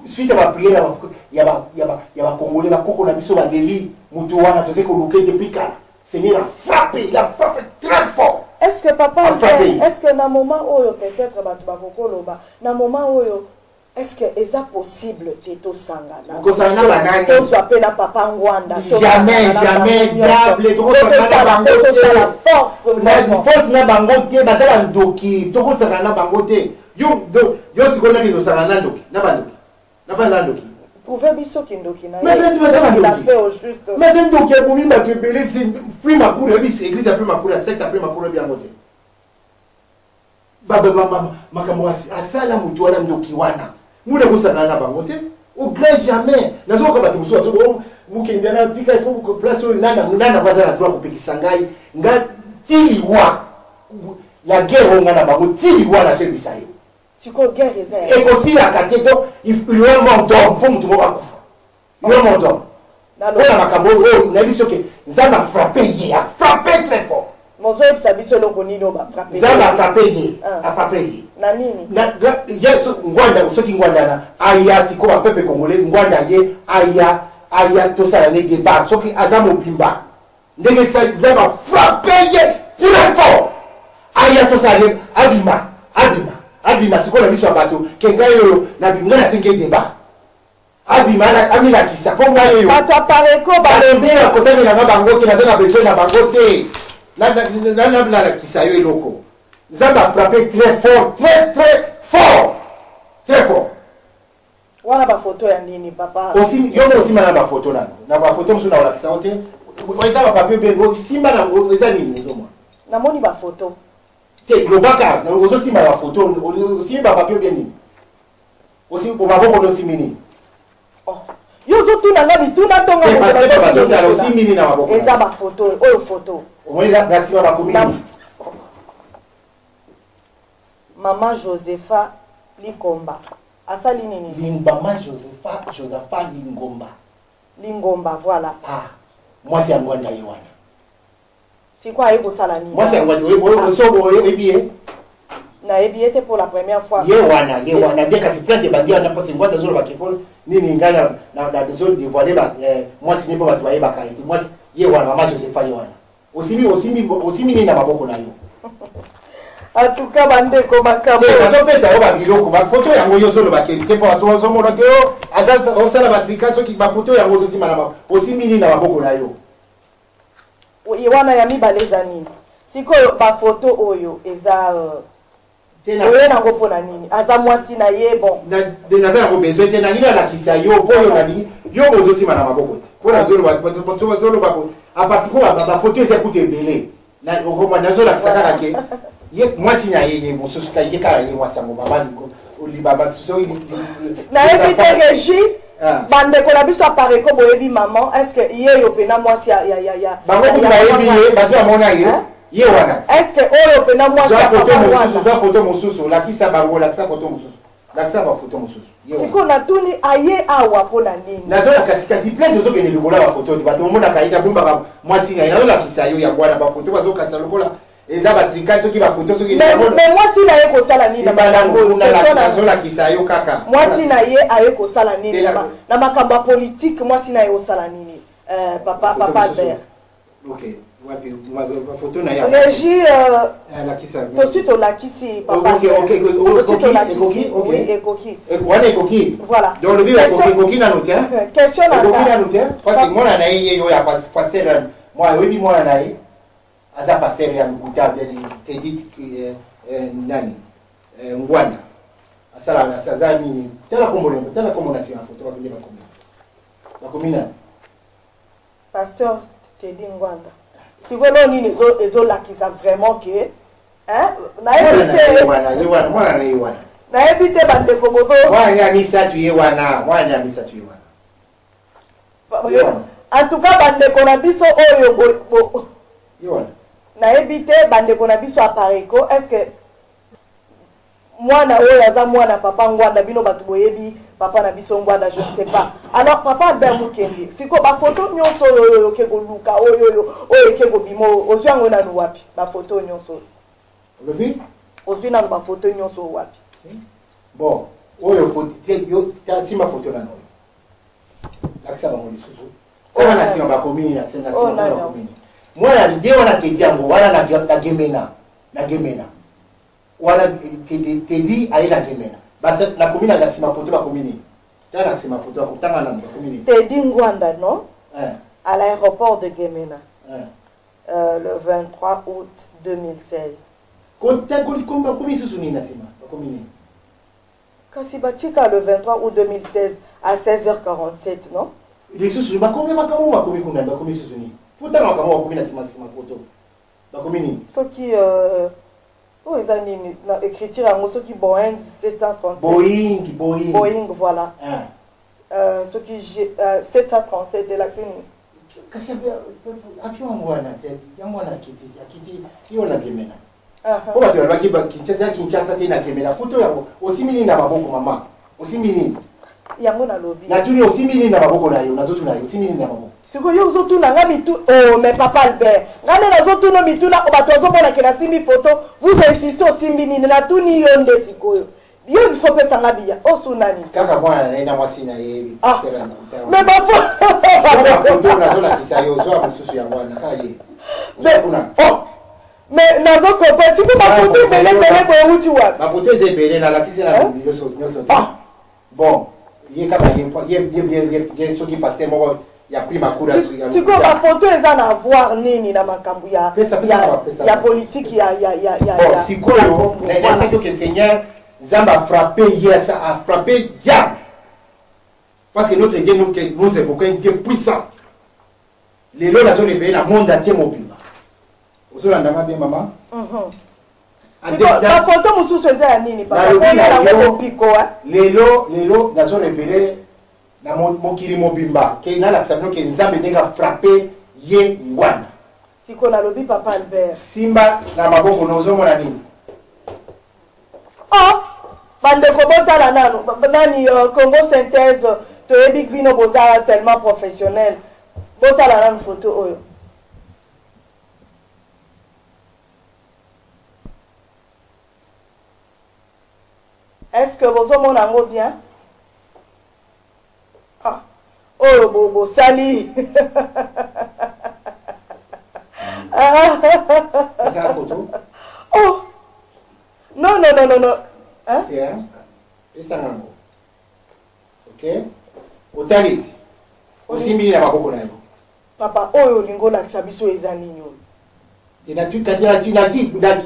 Speaker 15: suite à ma prière il y a congolais bakoko na biso baleli mutu wana toze koluka depuis kala Seigneur a frappé très fort.
Speaker 14: Est-ce que papa est-ce que na moment oyo peut-être bato bakokoloba na moment oyo est-ce que eza possible teto sangana
Speaker 15: kosangana banani
Speaker 14: to soit pe na papa ngwanda
Speaker 15: jamais diable to
Speaker 14: la force
Speaker 15: na bango te basala ndoki to kosangana na bango te yo sikona ki sangana ndoki na bandoki
Speaker 14: prouver biso kindoki na
Speaker 15: mais
Speaker 14: il a fait au juste
Speaker 15: mais ndoki ya bomi ba kebele si plus makuru bis église plus makuru secte plus makuru bien ngote baba makambo asala mutu wana ndoki wana muna kusangana na bango te au grand jamais nazoka bato musu azo mukende na tika il faut que place nana kwaza na droit kopekisa ngai nga tiliwa la guerre ngana bango tiliwa na febisa yo
Speaker 14: siko guerre eza
Speaker 15: et aussi la kateto il y a un monde faut mutu moka kufa il y a un monde na makambo na biso ke zama frapper ye a frapper très fort
Speaker 14: mozo ebisa biso loko nini oba frapper
Speaker 15: zama frapper ye a frapper ye
Speaker 14: na nini
Speaker 15: na yeso ngwanda soki ngwanda na aya siko ba pepe congolais ngwanda ye aya to sala ne débat soki azamo bimba ndenge zama frapper ye très fort aya to sala abima siko na biso bato kenga yo na binga na senge débat abima amila kisa ponga yo
Speaker 14: bato apareko
Speaker 15: ba ndea kotani na bango te na zana besoin na bango te na kisa yo eloko zamba frappé très fort très fort
Speaker 14: wana ba photo ya nini papa
Speaker 15: aussi yo aussi mana ba photo na ba photo msuna wala kisa ote oza ba papier bengo simba na oza nini nzoma
Speaker 14: na moni ba photo
Speaker 15: te lobaka na ozo simba ba photo aussi ba papier bengi aussi pour ba boko no simini
Speaker 14: yo zo tuna nga bituna tonga
Speaker 15: mo ba zo tala aussi mini na maboko
Speaker 14: eza ba photo oyo photo
Speaker 15: oza brasima ba komini
Speaker 14: Maman Josepha Likomba asali nini
Speaker 15: Maman Josepha Lingomba
Speaker 14: voilà
Speaker 15: moi c'est ngwanda yewana
Speaker 14: c'est quoi eko sala nini
Speaker 15: moi c'est ngwanda osobo ebie
Speaker 14: na ebie te pour la première fois
Speaker 15: yewana dès que c'est plein de bandia na pote ngwanda zolo bakepol nini ngana na zolo dévoiler ba moi c'est pas batwa yeba kaiti moi yewana Maman Josepha yewana aussi na maboko na yo
Speaker 14: en tout cas bandeko makambo
Speaker 15: bazopesa yo babiloko bafoto yango yo zolo bakete mpo bazomona ke yo osala batrika soki bafoto yango ozosima na osimini na maboko na yo
Speaker 14: wana ya mibale eza nini sikoyo bafoto oyo eza oyo nango mpona nini aza mwasi na ye bon
Speaker 15: naza yango besoin te nangi nalakisa yo mpo oyo nalingi yo ozosima na maboko te mpo nazoloba apartiko bafoto eza kuta ebele nazolakisa kaka ke mwasi na ye mosusu ka ye kaka ye mwasi yango babandiko olibaba
Speaker 14: nayebi te régi bandeko na biso apareko boyebi maman est ce que ye yo pena mwasi ya
Speaker 15: bango kutu bayebi ye basi bamona ye wana
Speaker 14: est ce que oyo pena mwasi
Speaker 15: zwa foto mosusu lakisa bango lakisa foto mosusu lakisa bafoto mosusu
Speaker 14: siko natuni aye awa mpona nini
Speaker 15: nazolakasi plein tozokende lokola bafoto bato omonaka ye tabombaka mwasi na ye nazolakisa yo yango wana bafoto bazokasa lokola eza batrika soki bafoto soki
Speaker 14: mais mwasi na ye kosala nini
Speaker 15: nazolakisa yo kaka
Speaker 14: mwasi na ye aye kosala nini na makambo ya politique mwasi na ye osala nini papa Albert
Speaker 15: photo na ya
Speaker 14: régi tosi tolakisi papa ekoki
Speaker 15: wana ekoki
Speaker 14: voilà
Speaker 15: donc lobi ekoki na notaire
Speaker 14: question
Speaker 15: na notaire parce que mwana na ye yo ya pasteur moi oyebi mwana na ye aza pasteur ya Lukuta tedi nani ngwanda asala aza nini tala kombo na sima photo bakende bakomi na
Speaker 14: pasteur tedi ngwanda sikoyo nini ezolakisa vraiment ke nayebi te bandeko bozo
Speaker 15: mwana ya misatu ye wana
Speaker 14: en tout cas bandeko na biso oyo nayebi te bandeko na biso apareko est ce que mwana oyo aza mwana papa ngwanda bino bato boyebi papa na biso ngwanda je ne sais pas alors papa Albert Mukendi siko bafoto nyonso oyo oke koluka oyo eke kobima ozwi yango nanu wapi bafoto nyonso
Speaker 15: lobi
Speaker 14: ozwi nanu bafoto nyonso wapi
Speaker 15: bon oyo sima foto nano lakisa bango lisusu oyo na sima bakomini na sima bakomini mwana nde wana tedi yango wana na gemena wana tedi aye na gemena La commune a ma photo, ma commune. C'est ma photo, ma commune.
Speaker 14: Teddy Ngwanda, non? À l'aéroport de Gemena. Le 23 août 2016.
Speaker 15: Combien se souvenez, Nassima?
Speaker 14: Kassibatika le 23 août 2016 à 16h47, non?
Speaker 15: Les sous combien ma commune se souvenez? Faut t'avoir comment commune ma photo. Ma commune.
Speaker 14: Ce qui oh, ils ont écriture à ce qui Boeing 737. Boeing, voilà. Ce qui 737 de la clinique.
Speaker 15: Kasi avion mwana kiti yona Gemena. Oba te lwaki ba Kinshasa te na Gemena photo yango osimini na maboko mama. Osimini.
Speaker 14: Yango na lobby.
Speaker 15: Na tuni osimini na maboko na yo nazotu na yo osimini na maboko.
Speaker 14: Siko yo zotu na ngami tu oh mais papa Albert. Ngane na zotu no mituna obato mona ke na simbi photo vous insistez osimini na tuni yonde sikoyo. Yo il faut pas s'engabiya osunani.
Speaker 15: Kaka bwana na mwasi na yeye.
Speaker 14: Mais ba
Speaker 15: photo na zona kisayo zo amususu ya bwana kaye.
Speaker 14: Mais nazo kopeti ko ba photo bele bo uti wa.
Speaker 15: Ba photo zebele na lakisi na nyoso. Bon, ye kama ye soki pasteur moko ya prima kura sur.
Speaker 14: Siko ba photo eza na voir nini na makambu ya politique ya.
Speaker 15: Bon, siko yo na siko que Seigneur Zamba a frappé hier, ça a frappé diable. Parce que notre Dieu nous évoquons un Dieu puissant. Les lois ont révélé le monde entier mobile. Vous avez bien, maman?
Speaker 14: La photo nous faisait nini papa?
Speaker 15: Les lois ont révélé le monde mobimba. Que n'a l'acceptation que nous avons frappé hier Ngwanda.
Speaker 14: Si qu'on a lobby papa Albert.
Speaker 15: Simba na maboko nozo mona nini?
Speaker 14: Bande kobota la nani Congo synthèse to ebik bino boza tellement professionnel bota la nani photo oyo. Est-ce que vous avez un mot bien? Oh bobo sali.
Speaker 15: C'est la photo?
Speaker 14: Oh non. Hein?
Speaker 15: Tiens, et ça n'a ok? Otalit. Aussi mis la maboko na yo.
Speaker 14: Papa, oyo lingo la kisabiso ezani nyo.
Speaker 15: Inaki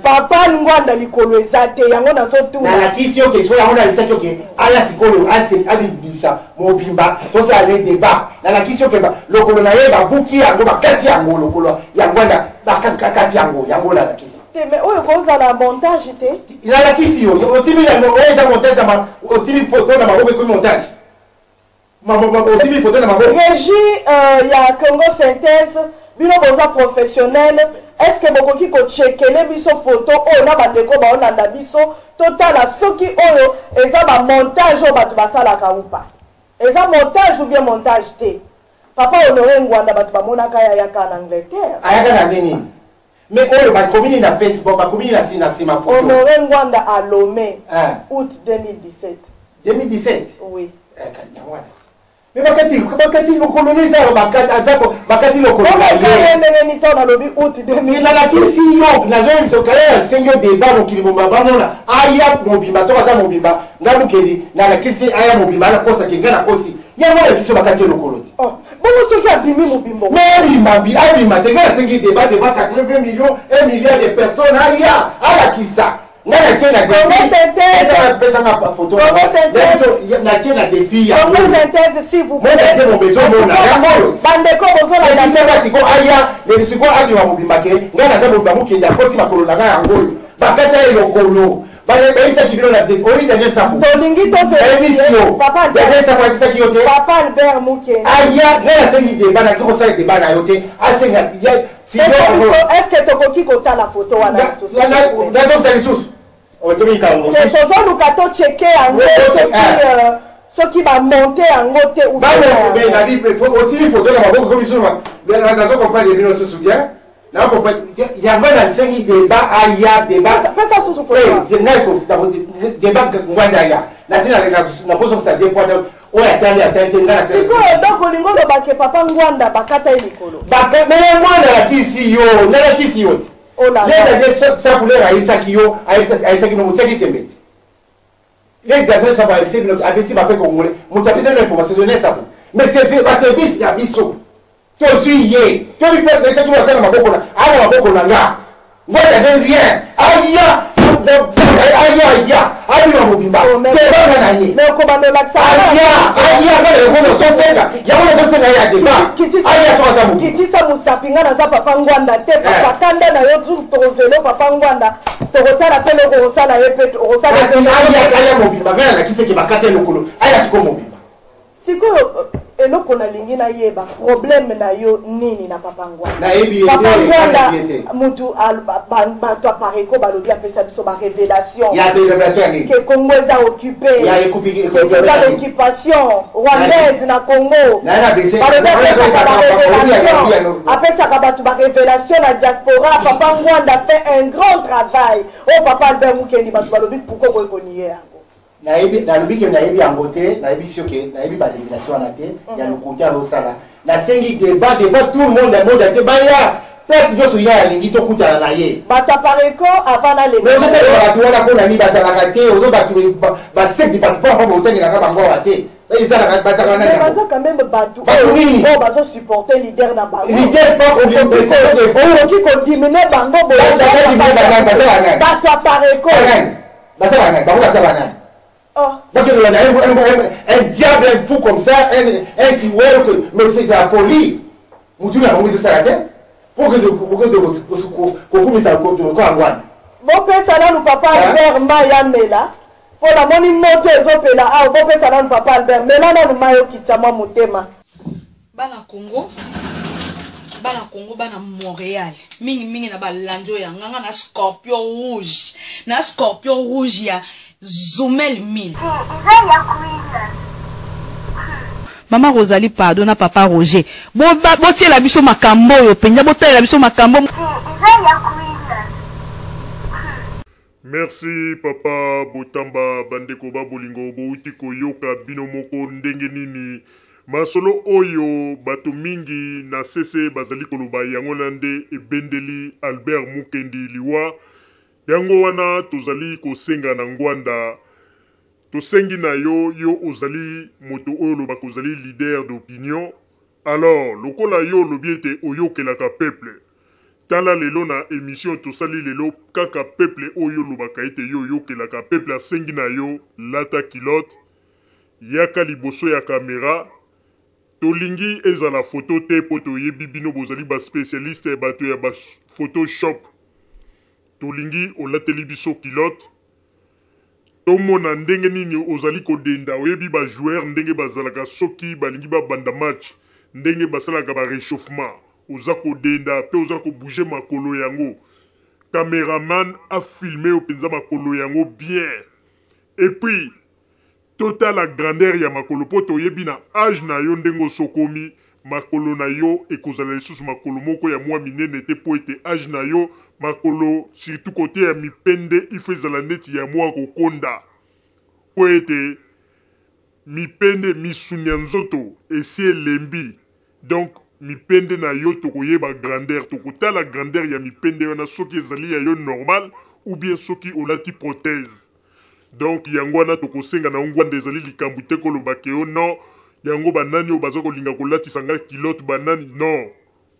Speaker 14: papa Ngwanda likolo ezate yango na sotu.
Speaker 15: Na la kisio ke so yango na lisaki ke aya sikolo ase abibisa mobimba to ça les débats. Na la kisio ke lokolo na ye ba buki yango ba kati yango lokolo ya Ngwanda ba kati yango la kisio.
Speaker 14: Mais oyo koza la montage te.
Speaker 15: Il a la kisio aussi mis la montage dans aussi mis photo na maboko ko montage. Aussi mis photo na maboko.
Speaker 14: Régie ya Congo synthèse bino boza professionnel. Est-ce que bokoki ko checkele biso photo oyo na bandeko ba onanda biso totala soki oyo eza ba montage o batu basala ka upa. Eza montage ou bien montage te. Papa Honoré Ngwanda batu ba monaka ya ka en Angleterre.
Speaker 15: Ayaka na nini? Mais oyo ba commune na Facebook, ba commune na sima photo.
Speaker 14: Honoré Ngwanda à Lomé. Août 2017.
Speaker 15: 2017?
Speaker 14: Oui.
Speaker 15: Mais bakati le colonel ça bakati le colonel
Speaker 14: ni tona lobi août 2017
Speaker 15: na la kisi yo na zo so kala sengo débat mo kilimo babona aya mobimba so kaza mobimba ngamu keli na la kisi aya mobimba na kosa kinga na kosi ya mo la kisi bakati le colonel
Speaker 14: bongo so ki abimi mobimbo
Speaker 15: mais abima te ngana sengi débat 80 millions 1 milliard de personnes aya ala kisa ngana tena pesa ma photo na tena défi
Speaker 14: Congo synthèse si vous
Speaker 15: plaît mon besoin mona
Speaker 14: bandeko bozola
Speaker 15: na sema siko aya le siko abi wa mobimake ngana za mobimba mukenda kosi makolo na ngaya ngoyo bakata elokolo bale baisa kibilo na tete oyi dernier safu
Speaker 14: tolingi to
Speaker 15: fe
Speaker 14: papa
Speaker 15: dernier safu akisa kiyote
Speaker 14: papa Albert Mukenda
Speaker 15: aya ngana sengi débat na kiko sa débat na yote asenga ya
Speaker 14: est-ce que tokoki kota la photo wana
Speaker 15: société
Speaker 14: tozoluka to cheke yango soki bamonte yango te
Speaker 15: aussi photo na maboko comme biso nazo comprendre bino so soutien na comprendre yango na sengi débat aya débat
Speaker 14: pesa susu photo
Speaker 15: ngai ko débat Ngwanda ya na sina na koso ça des fois oya tali ngana
Speaker 14: siko donc olingo lobake papa Ngwanda bakata elikolo
Speaker 15: mais Ngwanda la kisi yo
Speaker 14: oh là
Speaker 15: là ça voulait aisaki yo aisaki no mutsaki tembete Les gars, ça va avec ces congolais. Mon tapis, c'est l'information de ça. Mais c'est un service, il y a biso. Tu suis yé. Tu as vu faire des gens qui vont faire ma boco là. Ah, ma boco là. Moi, il n'y avait rien. Aïe, aïe, aïe, mobimba. C'est pas un aïe.
Speaker 14: Mais comment me l'accent?
Speaker 15: Aïe,
Speaker 14: Kiti sa musapinga na za papa ngwanda te papa kanda na yo zu tozelo papa ngwanda tokotala pe loko osala ye pe osala
Speaker 15: aïe mobimba ngana na kiseke bakate lokolo aya siko mobimba
Speaker 14: sikoyo eloko nalingi nayeba problème na yo nini na papa ngwanda
Speaker 15: nayebi
Speaker 14: papa ngwanda mutu bato apareko balobi apesa biso barévélation
Speaker 15: ya révélation nini
Speaker 14: ke Congo eza occupé
Speaker 15: ya ekupi
Speaker 14: eza l'occupation rwandaise na Congo apesaka bato barévélation na diaspora papa ngwanda fait un grand travail o papa Albert Mukendi bato balobi pourquoi koyekoni ye yango
Speaker 15: nalobi ke nayebi yango te nayebi sioke nayebi barévélation wana te ya lokuta azosala nasengi débat devant tout le monde ate baya pesi nyonso ya alingi tokutana na ye
Speaker 14: bato apareko avant na
Speaker 15: leozoteleka bato wana mpo na nini bazalaka te ozo bato basek de bato mpona mpo botengelaka bango awa te ezalaka bataka
Speaker 14: mais baza quand même bato
Speaker 15: nini
Speaker 14: oyo bazosupporte leader na bango
Speaker 15: leader
Speaker 14: okoki kodimine bango bato apareko
Speaker 15: baza banani bango baza banani donc il y a un diable, un fou comme ça, un tueur, mais c'est la folie. Vous dites, on va dire ça, pour que vous ça
Speaker 14: bon pesa nous papa Albert Maya Mela pour la moni moto ezopela ah bon pesa nous papa Albert Mela na mayo kitsama motema
Speaker 1: bana Congo bana Montréal mingi na balanjo ya nganga na scorpion rouge ya Zumel 1000. Mama Rosalie pardon na papa Roger. Botie la biso makambo yo penja botie la biso makambo.
Speaker 11: Merci papa Botamba bandeko babolingo bouti koyoka bino moko ndenge nini masolo oyo bato mingi na sese bazali koloba yango nande ebendeli Albert Mukendi liwa yango wana tozali kosenga na ngwanda tosengi na yo ozali moto oyo loba kozali leader d'opinion alors lokola yo lobi ete oyokelaka peuple tala lelo na émission tosali lelo kaka peuple oyo lobaka ete yo oyokelaka peuple asengi na yo lata kilote yaka liboso ya kamera tolingi ezala photo te po toyebi bino bozali baspécialiste bato ya photoshop tolingi olateli biso kilote tomona ndenge nini ozali kodenda oyebi bajoueur ndenge bazalaka soki balingi babanda match ndenge basalaka baréchauffement oza kodenda pe oza kobouge makolo yango cameraman afilme yo mpenza makolo yango bien et puis tota la grandeur ya makolo po toyebi na age na yo ndenge osokomi makolo na yo ekozala lisusu makolo moko ya mwa minene te po ete age na yo makolo surtout kote ya mipende ifo ezala neti ya mwa kokonda po ete mipende misuni ya nzoto esi elembi donc mipende na yo tokoyeba grandeur tokotala grandeur ya mipende wana soki ezali ya yo normal ou bien soki olati prothèse donc yango wana tokosenga na ngwanda ezali likambo te kolobake yo non yango banani oyo baza kolinga kolatisa ngai kilote banani non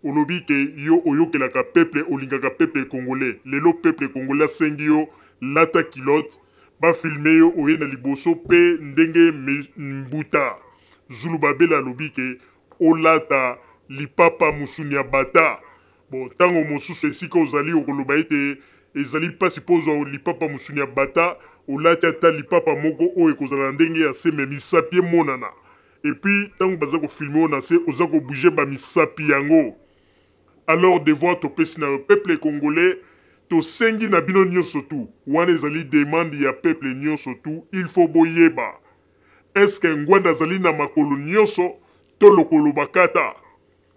Speaker 11: olobi ke yo oyokelaka peuple olingaka peuple congolais lelo peuple congolais asengi yo lata kilote bafilme yo oye na liboso pe ndenge mbuta zulu babela alobi ke olata lipapa musuni ya bata bon ntango mosusu esika ozali okoloba ete ezali mpasi mpo ozwa lipapa musuni ya bata olati ata lipapa moko oyo ekozala na ndenge ya se me misapi emonana epuis ntango baza kofilme oyo na se oza kobouge bamisapi yango alors devoir topesi na peuple congolais tosengi na bino nyonso tu wana ezali demande ya peuple nyonso tu il faut boyeba eske ngwanda azali na makolo nyonso to lokolo bakata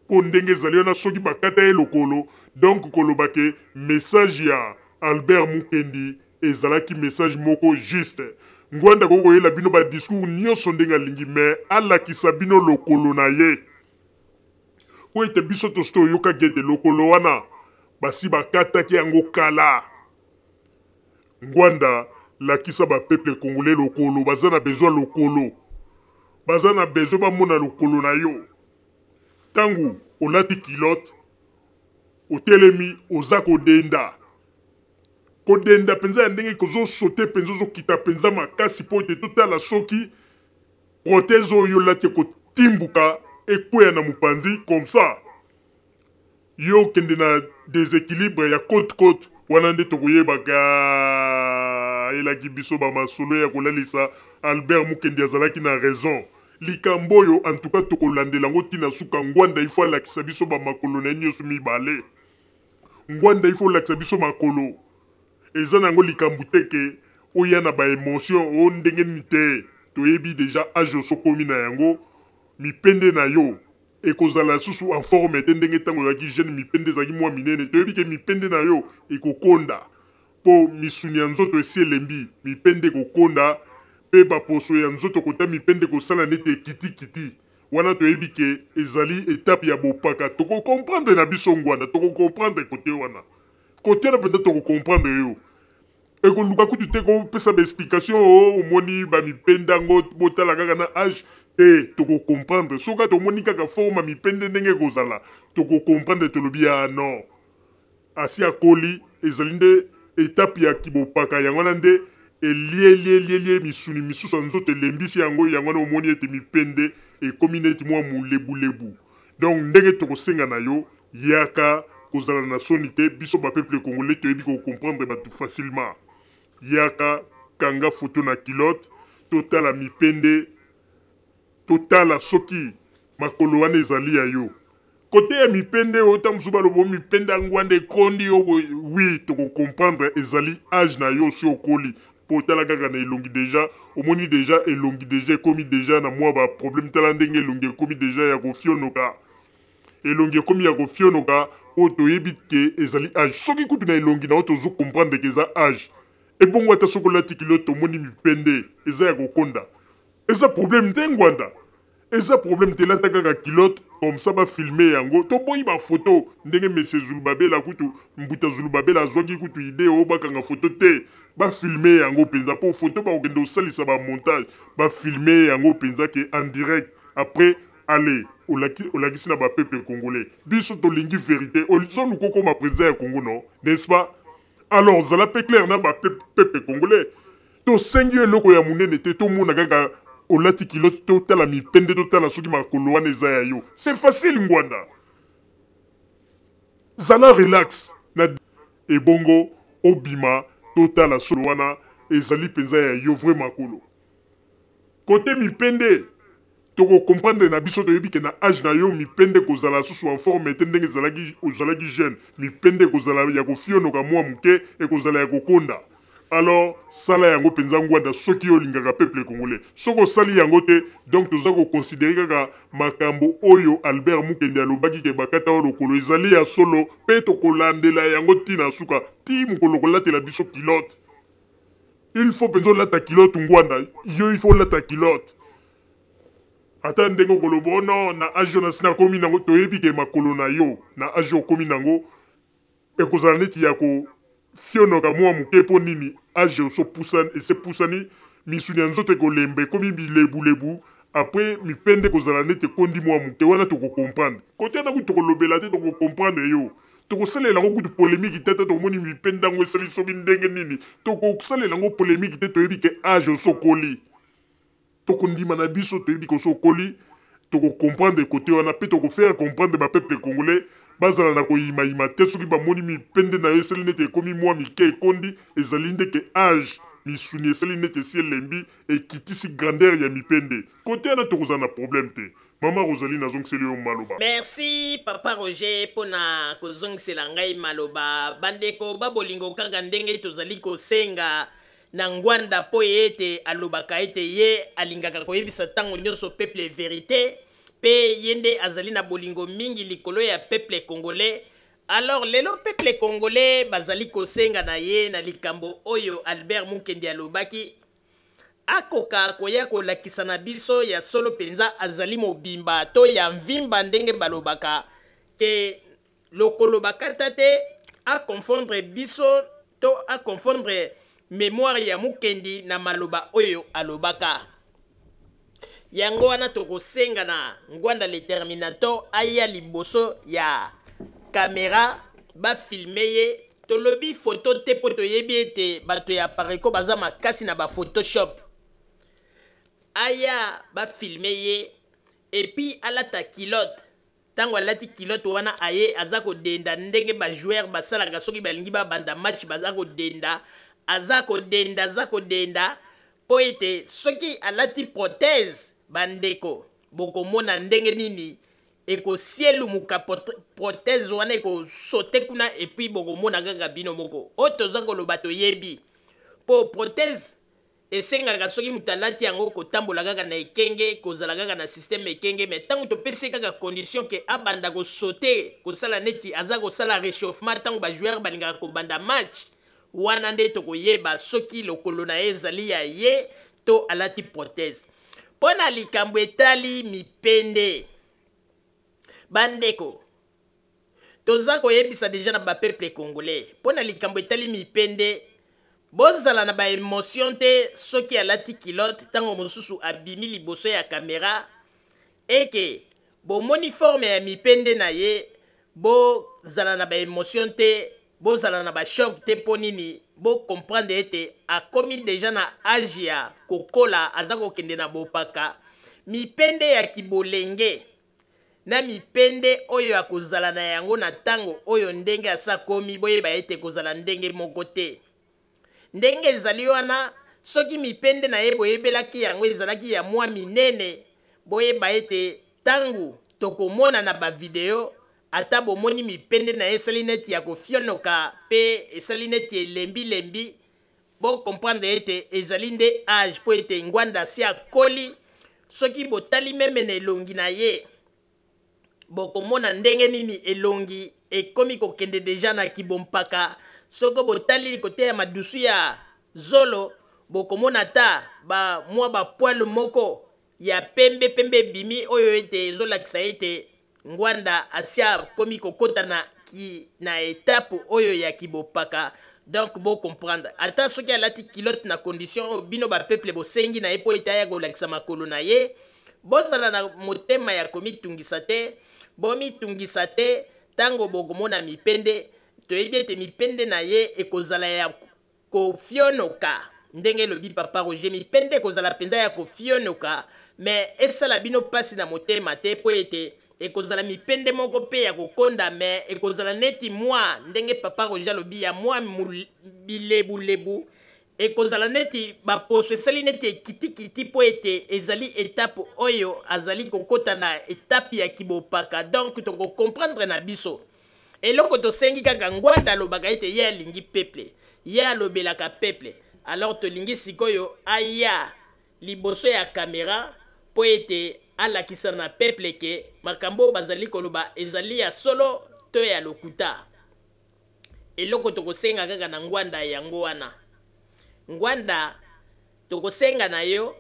Speaker 11: po ndenge ezali wana soki bakata ye lokolo donc koloba ke message ya Albert Mukendi ezalaki message moko juste ngwanda kokoyela bino badiscours nyonso ndenge alingi me alakisa bino lokolo na ye po ete biso tosi toyokaki ete lokolo wana basi bakataki yango kala ngwanda lakisa ba peuple congolais lokolo baza na besoin lokolo baza na besoin bamona lokolo na yo tangu olati kilote otelemi oza kodenda penza ya ndenge kozosote penza ozokita penza makasi mpo ete totala soki protèse oyo olati ekotimbuka ekweya na mopanzi comme ça yo okende na déséquilibre ya côte wana nde tokoyebaka elaki biso bamasolo ya kolalisa Albert Mukendi azalaki na raison likambo oyo en tout cas tokolandela yango ntina suka ngwanda ifo alakisa biso bamakolo na ye nyonso mibale ngwanda ifo alakisa biso makolo eza nango likambo teke oya na baémotion o ndenge nini te toyebi deja age osokomi na yango mipende na yo ekozala susu en forme te ndenge ntango oyaki jeune mipende ezalaki mwa minene toyebi ke mipende na yo ekokonda mpo misuni ya nzoto esi elembi mipende ekokonda mpe baposo ya nzoto kota mipende kosala nete ekitikiti wana toyebi ke ezali etape ya bopaka tokokomprendre na biso ngwanda tokokomprendre kote wana kote wana mpenza tokokomprendre yo ekoluka kutu te kopesa baexplication o omoni bamipende yango botala kaka na age te tokokomprendre soki tomoni kaka forme ya mipende ndenge ekozala tokokomprendre tolobi ya non asi akoli ezali nde etape ya kibopaka yango wana nde elie misuni misusu ya nzoto elembisi yango wana omoni ete mipende ekomi neti mwa mulebulebu donc ndenge tokosenga na yo yaka kozala na soni te biso bapeuple congolais toyebi kokomprendre bato facilement yaka kanga foto na kilote totala mipende totala soki makolo wana ezali ya yo kote ya mipende ota mosusu balobo mipende yango wana ekondi yo wi tokokomprendre ezali age na yo si okoli mpo otala kaka na elongi deja omoni deja elongi deja ekomi deja na mwa baproblème tala ndenge elongi ekomi deja ya kofionoka elongi ekomi ya kofionoka oyo toyebi ke ezali age soki kutu na elongi na oyo tozokomprendre ke eza age ebongo ata soki olati kilote omoni mipende eza ya kokonda eza problème te ngwanda eza problème te lata kaka kilote comme ça bafilme yango toboyi bafoto ndenge monsieur Zulubabela kutu mbuta Zulubabela azwaki kutu ide oyo bakanga foto te bafilme yango mpenza mpo foto bakokende osalisa bamontage bafilme yango mpenza ke en direct après allez olakisi na bapeuple congolais biso tolingi vérité ozoluka okoma président ya Congo non n'est-ce pas alors zala mpe clair na bapeuple congolais tosengi eloko ya monene te tomona kaka olati kilote totala mipende totala soki makolo wana eza ya yo c'est facile ngwanda zala relax na ebongo obima totala solo wana ezali mpenza ya yo vrai makolo kote mipende tokokomprendre na biso toyebi ke na age na yo mipende kozala susu en forme te ndenge ozalaki jeune mipende kozala ya kofionoka mwa moke ekozala ya kokonda alors sala yango mpenza ngwanda soki olingaka peuple congolais soki osali yango te donc toza koconsidere kaka makambo oyo Albert Mukendi alobaki ke bakata oyo lokolo ezali ya solo mpe tokolandela yango ntina suka ti mokolo kolatela biso kilote il faut mpenza olata kilote ngwanda yo il faut olata kilote ata ndenge okoloba ono na age na sina akomi nango toyebi ke makolo na yo na age okomi nango ekozala neti ya kofionoka mwa moke mpo nini age esepusani misuni ya nzoto ekolemba ekomi bilebulebu apres mipende kozala neti ekondi mwa moke wana tokokomprendre kote wana kutu tokolobela te tokokomprendre yo tokosalela yango kutu polémiki te te tomoni mipende yango esali soki ndenge nini tokosalela yango polémiki te toyebi ke age osokoli tokondima na biso toyebi kosokoli tokokomprendre kote wana mpe tokofaire comprendre bapeuple congolais bazala na koyimayima te soki bamoni mipende na yo esali neti ekomi mwa mike ekondi ezali ndeke age misuni esali neti esi elembi ekitisi grandeur ya mipende kote wana tokozala na problème te mama Rosalie nazongiseli yo maloba
Speaker 4: merci papa Roger mpona kozongisela ngai maloba bandeko babolingo kaka ndenge tozali kosenga na ngwanda po ete alobaka ete ye alingaka koyebisa ntango nyonso peuple vérité pe yende azali na bolingo mingi likolo ya peuple congolais alors lelo peuple congolais bazali kosenga na ye na likambo oyo Albert Mukendi alobaki akoka koya kolakisa na biso ya solo penza azali mobimba to ya mvimba ndenge balobaka ke lokolo bakata te a confondre biso to a confondre mémoire ya Mukendi na maloba oyo alobaka. Yango wana tokosenga na Ngwanda le Terminator aya liboso ya caméra ba filmer tolobi photo te po toyebi ete bato ya pareko baza makasi na ba Photoshop. Aya ba filmer et puis alata kilote. Tango alati kilote wana aye azako denda ndenge ba joueur basalaka soki balingi ba banda match bazako denda azako denda po ete soki alati prothèse bandeko bokomona ndenge nini eko sielu muka prothèse wana eko sote kuna et puis bokomona kaka bino moko otozako lo bato yebi po prothèse esengaka soki mutu alati yango kotambola kaka na ekenge kozala kaka na système ekenge mais ntango topesi kaka condition ke abanda kosote kosala neti aza kosala réchauffement ntango bajoueur balingaka kobanda match wana nde tokoyeba soki lokolo na ye ezali ya ye to alati prothèse. Mpo na likambo etali mipende bandeko toza koyebisa deja na bapeuple congolais mpo na likambo etali mipende bozala na ba émotion te soki alati kilote ntango mosusu abimi liboso ya kamera eke bomoni forme ya mipende na ye bozala na ba émotion te bozala na ba choc te mpo nini bocomprendre ete akomi deja na age ya kokola aza kokende na bopaka mipende ya kibolenge na mipende oyo akozala na yango na ntango oyo ndenge asa komi boyeba ete kozala ndenge moko te. Ndenge ezali wana soki mipende na ye boyebelaki yango ezalaki ya mwa minene boyeba ete tangu tokomona na bavideo ata bomoni mipende na ye esali neti ya kofionoka pe esali neti elembi bocomprendre ete ezali nde age po ete Ngwanda si akoli soki botali meme na elongi na ye bokomona ndenge nini elongi ekomi kokende deja na kibompaka. Soko botali kote ya madusu ya zolo bokomona ta ba mwa ba poil moko ya pembe bimi oyo ete ezolakisa ete Ngwanda asia komi kokota na étape oyo ya kibopaka. Donc bo comprendre ata soki alati kilote na condition bino ba peuple bosengi na ye po ete aya kolakisa makolo na ye bozala na motema ya komitungisa te bomitungisa te tango bokomona mipende toyebi ete mipende na ye ekozala ya kofionoka ndenge lobi papa Roger mipende ekozala penza ya kofionoka mais esala bino pasi na motema te po ete ekozala mipende moko pe ya kokonda mais ekozala neti mwa ndenge papa Roger lobi ya mwa bilebu ekozala neti baposo esali neti ekitikiti po ete ezali etape oyo azali kokota na etape ya kibopaka. Donc tokokomprendre na biso eloko tosengi kaka Ngwanda alobaka ete ye alingi peuple ye alobelaka peuple alors tolingi sikoyo aya liboso ya kamera po ete alakisa na peuple ke makambo bazali koloba ezali ya solo to ya lokuta. Eloko tokosenga kaka na Ngwanda yango wana Ngwanda tokosenga na yo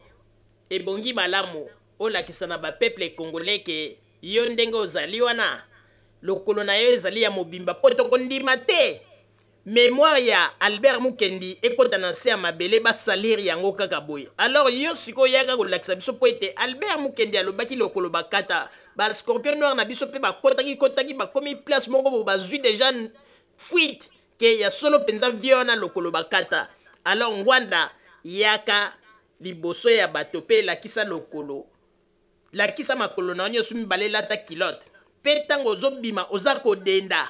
Speaker 4: ebongi malamu olakisa na ba peuple congolais ke yo ndenge ozali wana lokolo na yo ezali ya mobimba po tokondima te mémoire ya Albert Mukendi ekota na se ya mabele basaliri yango kaka boye. Alors yo siko yaka kolakisa biso po ete Albert Mukendi alobaki lokolo bakata ba scorpion noir na biso pe bakotaki bakomi place moko bo bazwi déjà fuite ke ya solo penza viona lokolo bakata. Alors Ngwanda yaka liboso ya bato pe lakisa lokolo lakisa makolo na onyo sumi balelata kilote pe tango ozobima oza kodenda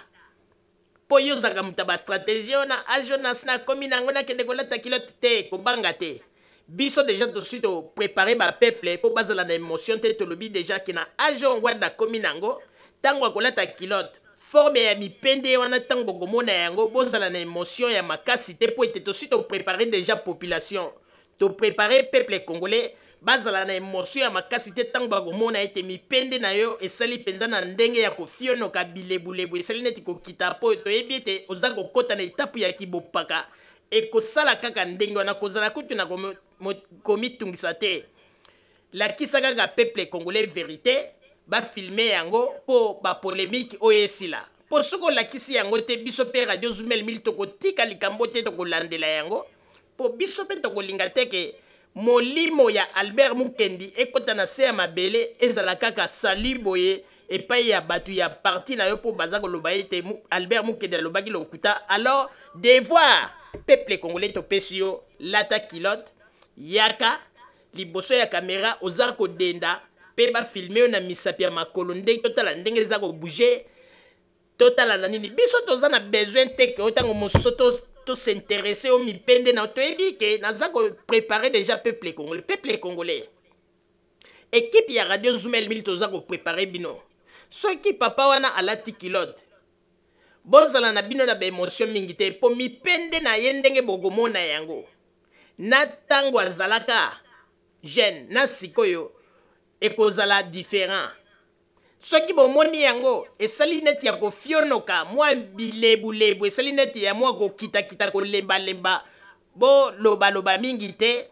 Speaker 4: po yo zaka mutaba stratégie ona ajonas na komi nango na kende kolata kilote te kobanga te biso déjà tosi to préparer ba peuple po bazala na émotion te tolobi déjà kina ajo Ngwanda komi nango tango akolata kilote forme ya mipende wana tango bokomona yango bozala na émotion ya makasi te po ete tosi to préparer déjà population to préparer peuple congolais bazala na émotion ya makasi te tango bakomona ete mipende na yo esali penza na ndenge ya kofionoka bilebulebu esali neti kokita po toyebi ete oza kokota na etape ya kibopaka ekosala kaka ndenge wana kozala kutu na komitungisa te lakisa kaka peuple congolais vérité bafilme yango po bapolémique oyo esila po soki olakisi yango te biso mpe radio Zumel Mil tokotika likambo te tokolandela yango po biso mpe tokolinga te ke molimo ya Albert Mukendi ekota na se ya mabele ezala kaka sali boye epai ya bato ya parti na yo po baza koloba ete Albert Mukendi alobaki lokuta. Alors devoir peuple congolais topesi yo lata kilote yaka liboso ya kamera oza kodenda pe bafilme yo na misapi ya makolo ndenge totala ndenge eza kobouge totala na nini biso toza na besoin te ke otango mosusu s'intéresser au mipende na toyebi ke naza préparer déjà peuple congolais équipe ya radio Zoumel Mil toza préparer bino soki papa wana alati kilote bozala na bino na émotion mingi te po mipende na ye ndenge bogomona yango na tango azalaka jeune na sikoyo ekozala différent soki bomoni yango esali neti ya kofionoka mwa bilebulebu esali neti ya mwa kokitakita kolembalemba bo lobaloba mingi te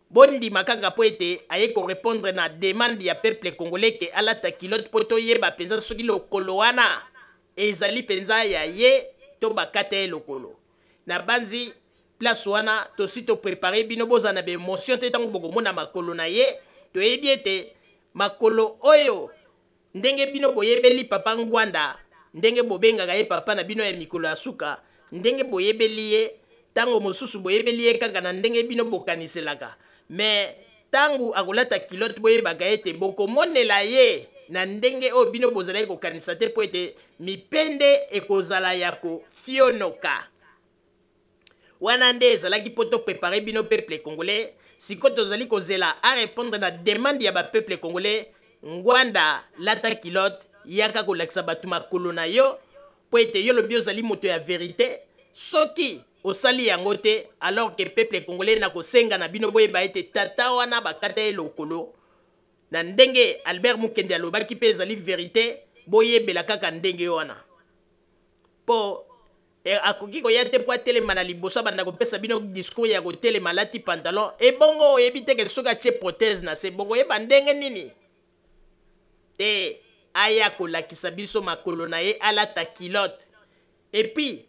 Speaker 4: bondima kaka po ete aye korépondre na demande ya peuple congolais ke alata kilote po toyeba mpenza soki lokolo wana ezali mpenza ya ye to bakata ye lokolo na banzi place wana tosi toprépare bino bozala na baémotion te ntango bokomona makolo na ye toyebi ete makolo oyo ndenge bino boyebeli papa Ngwanda ndenge bobengaka ye papa na bino ya mikolo ya suka ndenge boyebeli ye tango mosusu boyebeli ye kaka na ndenge bino bokaniselaka mais tango akolata kilote boyebaka ete bokomonela ye na ndenge oyo bino bozalaki kokanisa te po ete mipende ekozala ya kofionoka wana nde ezalaki po toprépare bino peuple congolais sikoyo tozali kozela a répondre na demande ya bapeuple congolais Ngwanda lata kilote yaka kolakisa bato makolo na yo po ete yo lobi ozali moto ya vérité soki osali yango te alors que peuple congolais na kosenga na bino boyeba ete tata wana bakata ye lokolo na ndenge Albert Mukendi alobaki mpe ezali vérité boyebela kaka ndenge wana po akoki koya te po atelema na liboso abanda kopesa bino discours ya kotelema alati pantalon ebongo oyebi te ke soki atie prothèse na se bongo oyeba ndenge nini te aya kolakisa biso makolo na ye alata kilote epuis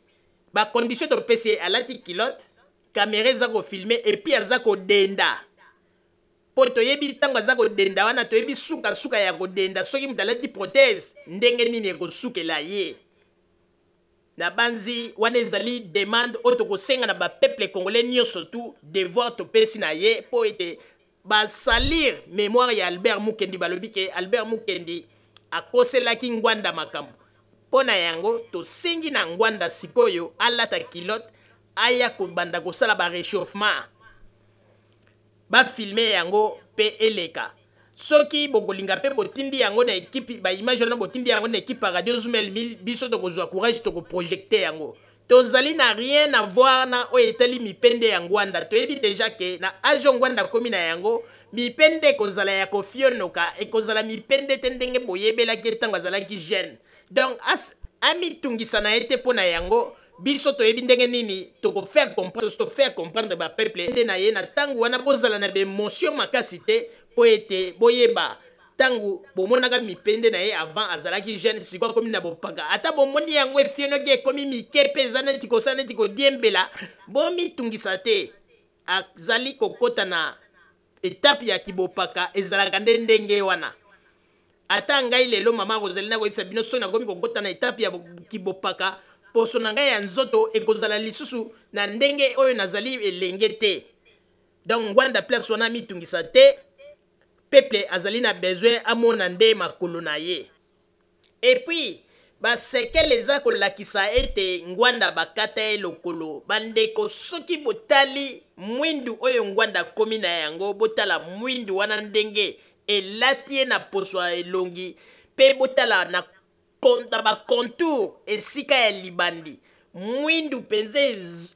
Speaker 4: bacondition topesi ye alati kilote kamera eza kofilme epuis aza kodenda po toyebi ntango aza kodenda wana toyebi sukasuka ya kodenda soki moto alati prothèse ndenge nini ekosukela ye na banzi wana ezali demande oyo tokosenga na bapeuple congolais nyonso tu devoir topesi na ye po ete basalir mémoire ya Albert Mukendi balobi ke Albert Mukendi akoselaki Ngwanda makambo mpo na yango tosengi na Ngwanda sikoyo alata kilote aya kobanda kosala baréchauffement bafilme yango mpe eleka soki bokolinga mpe botindi yango na ekipe baimage wana botindi yango na ekipe ya radio Zoumel Mil biso tokozwa courage tokoprojecte yango tozali na rien à voir na oyo etali mipende ya Ngwanda toyebi déjà ke na age Ngwanda komi na yango mipende ekozala ya kofionoka ekozala mipende te ndenge boyebelaki ntango azalaki jeune donc amitungisa na ye te mpo na yango biso toyebi ndenge nini tokofaire comprendre bapeuple nde na ye na ntango wana bozala na baémotion makasi te po ete boyeba ntango bomonaka mipende na ye avant azalaki jeune sikoyo akomi na bopaka ata bomoni yango efionoki ekomi mike mpe eza neti kosala neti kodiembela bomitungisa te azali kokota na etape ya kibopaka ezalaka nde ndenge wana ata ngai lelo mama kozali na koyebisa bino soki nakomi kokota na etape ya kibopaka poso na ngai ya nzoto ekozala lisusu na ndenge oyo nazali elenge te donc Ngwanda place wana mitungisa te peuple azali na besoin amona nde makolo na ye epuis basekele eza kolakisa ete Ngwanda bakata ye lokolo bandeko soki botali mwindu oyo Ngwanda komi na yango botala mwindu wana ndenge elati ye na poso ya elongi mpe botala na bacontour esika ya libandi mwindu mpenza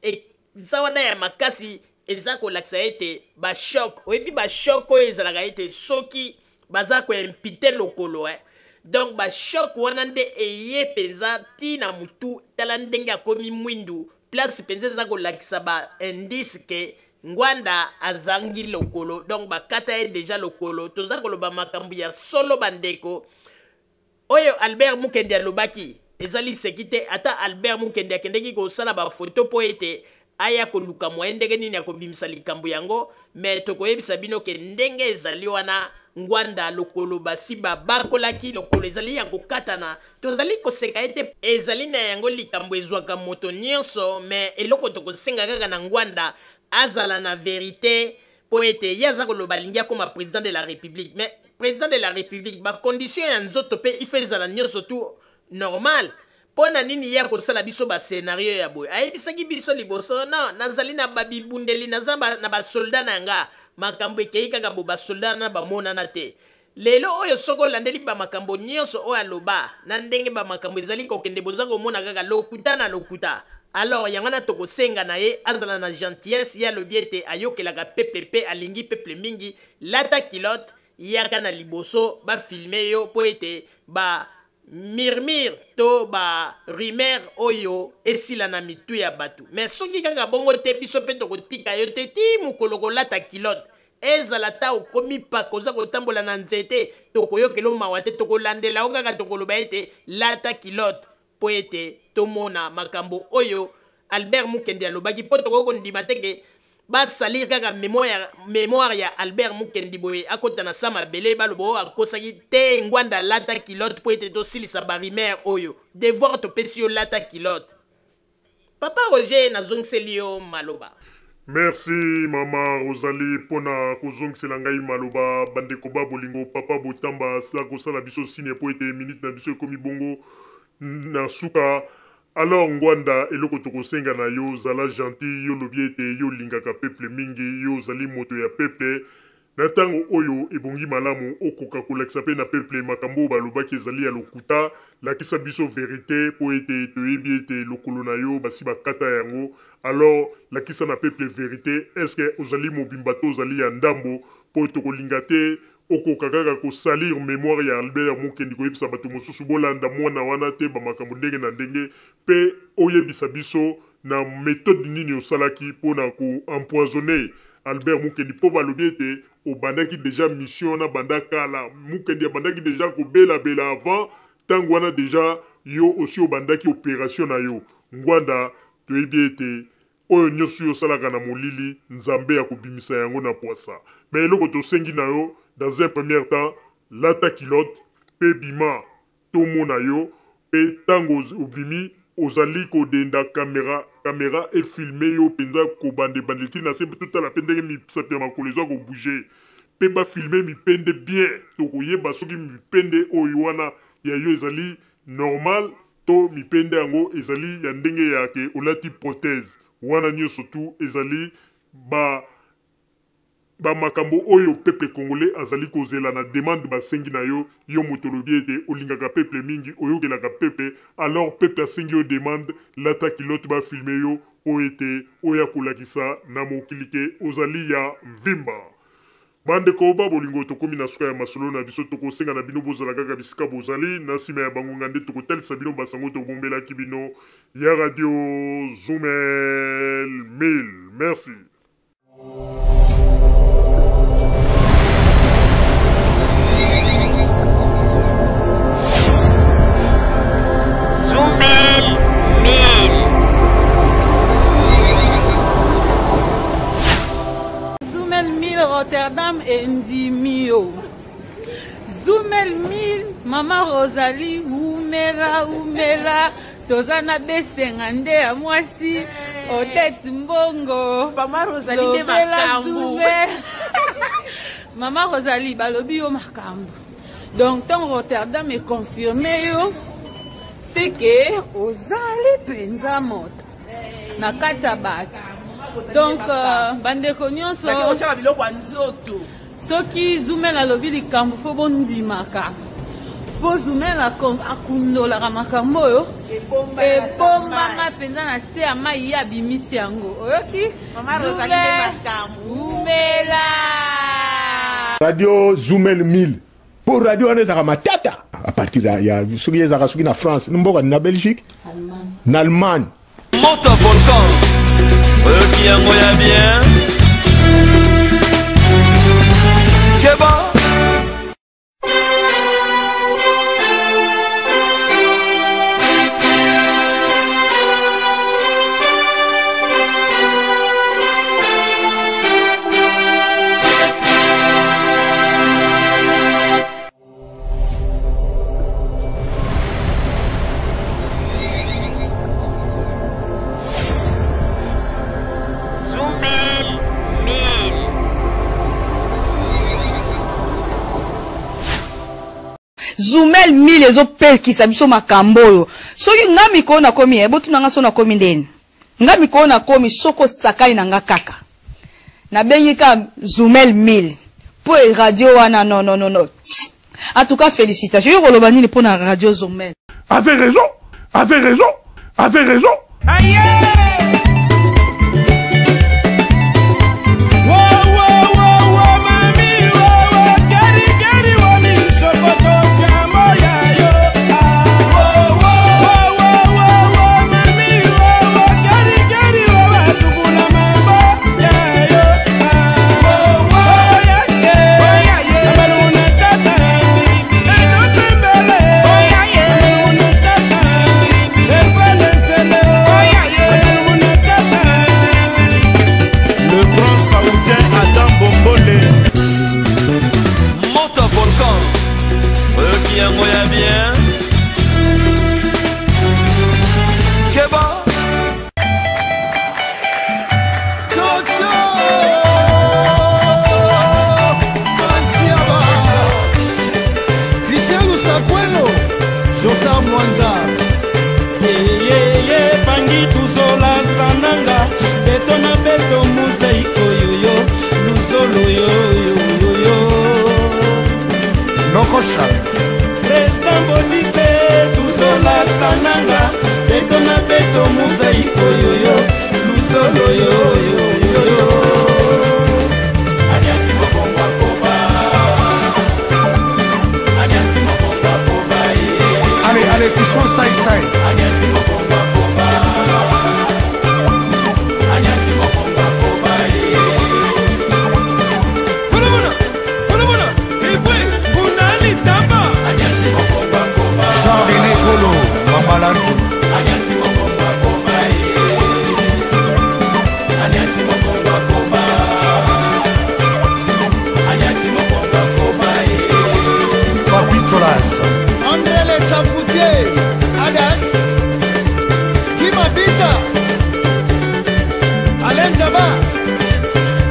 Speaker 4: eza wana ya makasi eza kolakisa ete bashok oyebi bashok oyo ezalaka ete soki baza koimpite lokolo donc bashok wana nde eye mpenza ntina mutu tala ndenge akomi mwindu place mpenza eza kolakisa baindice ke Ngwanda azangi lokolo donc bakata ye deja lokolo toza koloba makambo ya solo bandeko oyo Albert Mukendi alobaki ezali seki te ata Albert Mukendi akendeki kosala bafoto po ete aya koluka moyen ndenge nini akobimisa likambo yango me tokoyebisa bino ke ndenge ezali wana ngwanda lokolo basi babakolaki lokolo ezali ya kokatana tozali koseka ete ezali na yango likambo ezwaka moto nyonso me eloko tokosenga kaka na ngwanda azala na verite po ete ye aza koloba alingi akoma président de la république mais président de la république bacondition ya nzoto mpe ife ezala nyonso tu normal mpo na nini ye akosala biso bascenario ya boye ayebisaki biso liboso no nazali na babibundeli naza na basolda na nga makambo ekei kaka bo basolda na bamonana te lelo oyo soko olandeli bamakambo nyonso oyo aloba na ndenge bamakambo ezali kokende boza komona kaka lokuta na lokuta alors yango na tokosenga na ye azala na gentillesse ye alobi ete ayokelaka peple mpe alingi peple mingi lata kilote yaka na liboso bafilme yo mpo ete murmure to rumeur oyo esila na mitu ya bato mais soki kaka bongo te biso mpe tokotika yo te ti mokolo kolata kilote ezala ta okomi paka oza kotambola na nzete tokoyokela mawa te tokolandela o kaka tokoloba ete lata kilote mpo ete tomona makambo oyo Albert Mukendi alobaki mpo tokokondima teke basalir kaka mémoire ya Albert Mukendi boye akota na sa mabele baloba oyo akosaki te ngwanda lata kilote mpo ete tosilisa barimer oyo devoir topesi yo lata kilote. Papa Roger nazongiseli yo maloba.
Speaker 11: Merci mama Rosalie pona kozongisela ngai maloba bandeko babolingo papa Botamba sa kosala biso sine po ete minute na biso ekomi bongo na suka. Alors ngwanda eloko tokosenga na yo zala gentil yo lobi ete yo lingaka peuple mingi yo zali moto ya peuple na tango oyo ebongi malamu okoka kolakisa pe na peuple makambo balobaki ezali ya lokuta lakisa biso verite po ete toyebi ete lokolo na yo basi bakata yango alors lakisa na peuple verite est-ce que ozali mobimba to ozali ya ndambo po tokolinga te okoka kaka kosalir mémoire ya Albert Mukendi koyebisa bato mosusu bolanda mwana wana te bamakambo ndenge na ndenge pe oyebisa biso na méthode nini osalaki mpona koempoisonner Albert Mukendi mpo balobi ete obandaki déjà mission na banda kala Mukendi abandaki déjà kobela avant ntango wana déjà yo aussi obandaki opération na yo ngwanda toyebi ete oyo nyonso yo osalaka na molili nzambe ya kobimisa yango na poisa mais eloko tosengi na yo dans un premier temps lata kilote pe bima tomona yo pe tango obimi ozali kodenda caméra et filmer yo penza kobande bandeli na se totala pe ndenge misapi ya makolo ezwa kobouge pe bafilme mipende bien tokoyeba soki mipende oyo wana ya yo ezali normal to mipende yango ezali ya ndenge ya ke olati prothèse wana nyonso tu ezali makambo oyo peuple congolais azali kozela na demande basengi na yo yo moto lobi ete olingaka peuple mingi oyokelaka peuple alors peuple asengi yo demande lata kilote bafilme yo po ete oya kolakisa na mokili ke ozali ya mvimba bandeko babolingo tokomi na suka ya masolo na biso tokosenga na bino bozala kaka bisika bozali na nsima ya bangonga nde tokotalisa bino basango tobombelaki bino ya radio Zumel 1000 merci.
Speaker 7: Rotterdam Endimio Zumel 1000 Mama Rosalie umela tozana besenga nde ya mwasi Odette Mbongo
Speaker 14: Mama Rosalie de makambo
Speaker 7: Mama Rosalie balobi yo makambo donc ton Rotterdam est confirmé yo c'est que ozali penza moto na kata bato donc bandeko nyonso soki Zumel alobi likambo fo bondimaka po Zumel akundolaka makambo oyo ebombanga mpenza na se ya mai ye abimisi yango oyoki umela
Speaker 2: radio Zumel 1000 po radio wana ezaka matata a partir ya soki ezaka soki na France mboka na Belgique na Allemagne
Speaker 3: Monte volcan qui en goya bien Keba
Speaker 1: Zoumel Mil ezopekisa biso makambo oyo. Soki nga mikolo na komi botu nanga so na komi ndeni. Nga mikolo na komi soko sakai na nga kaka. Na bengi ka Zoumel Mil. Po radio wana non. En tout cas félicitations. Yo koloba nini pour na radio Zoumel.
Speaker 11: Avez raison.
Speaker 9: Aïe! Président Bolise, Tuzola Sananga, Betona Beto Mosaïko Yoyo, Luzolo Yoyo. Allez, touchons ça.
Speaker 16: André les Sapoutiers, Adas, Kimabita, Alain Jabba,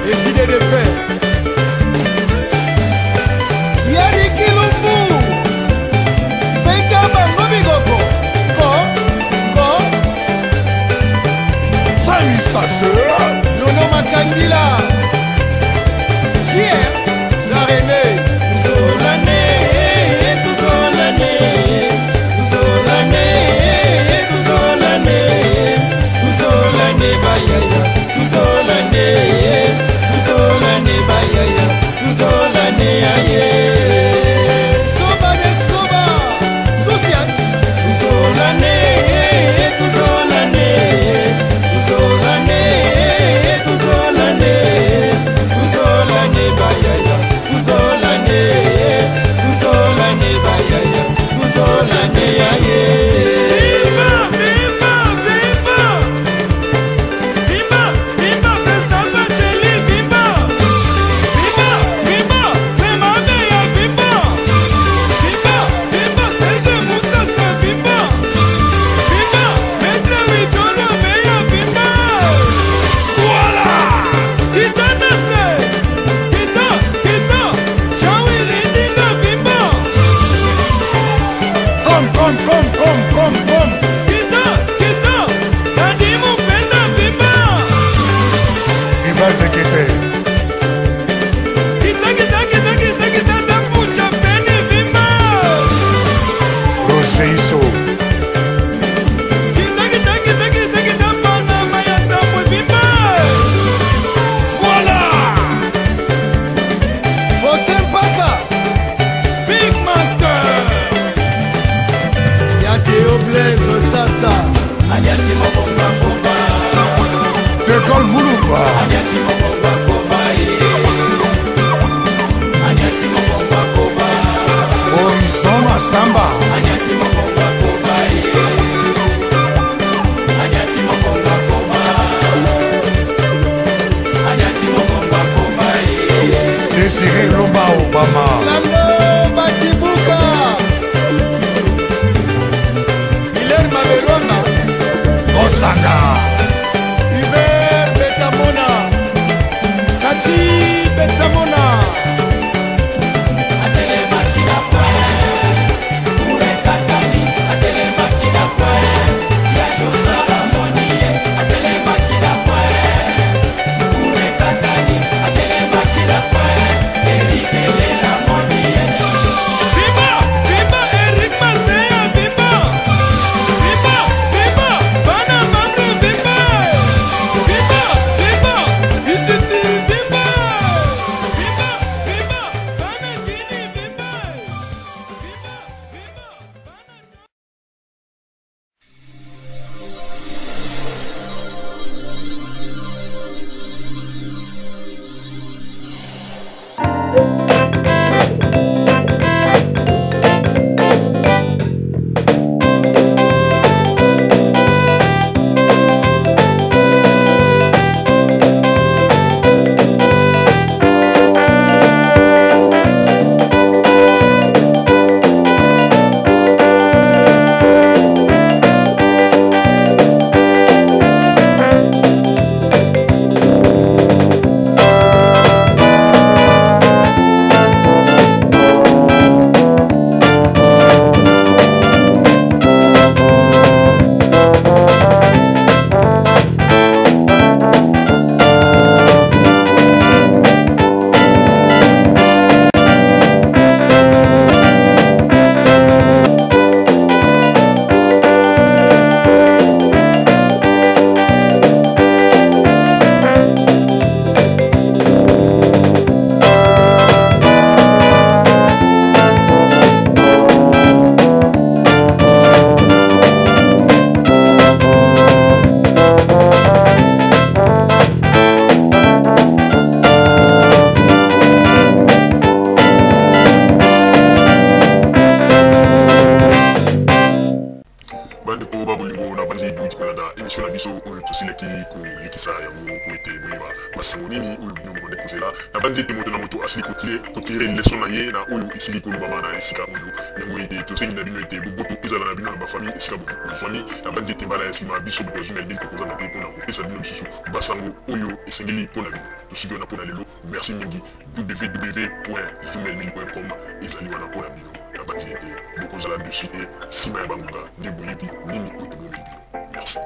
Speaker 16: et Fidé de Fer. Yari Kilumbu, Peka Bangobigoko, Ko, Salut Sasseur, Nono Makandila, Fier, Zarené, Zolane.
Speaker 9: Samba Désiré Lomba Obama
Speaker 16: Lando Batibuka Hilaire Mabelonga
Speaker 9: Osanga
Speaker 16: Hubert Betamona
Speaker 9: Kati Betamona
Speaker 11: asili kotire leson na ye na oyo esili kolobama na esika oyo yango ete tosengi na bino ete boboto ezala na bino na bafamille esika bozwani na banzete mbala ya nsima biso boto azumel mil tokozanga te mpona kopesa bino lisusu basango oyo esengeli mpona bino tosiki wana mpona lelo merci mingi www.zumelmil.com ezali wana mpona bino na banzete bokozala dossier te nsima ya bangonga nde boyebi nini oyo tobomeli bino merci.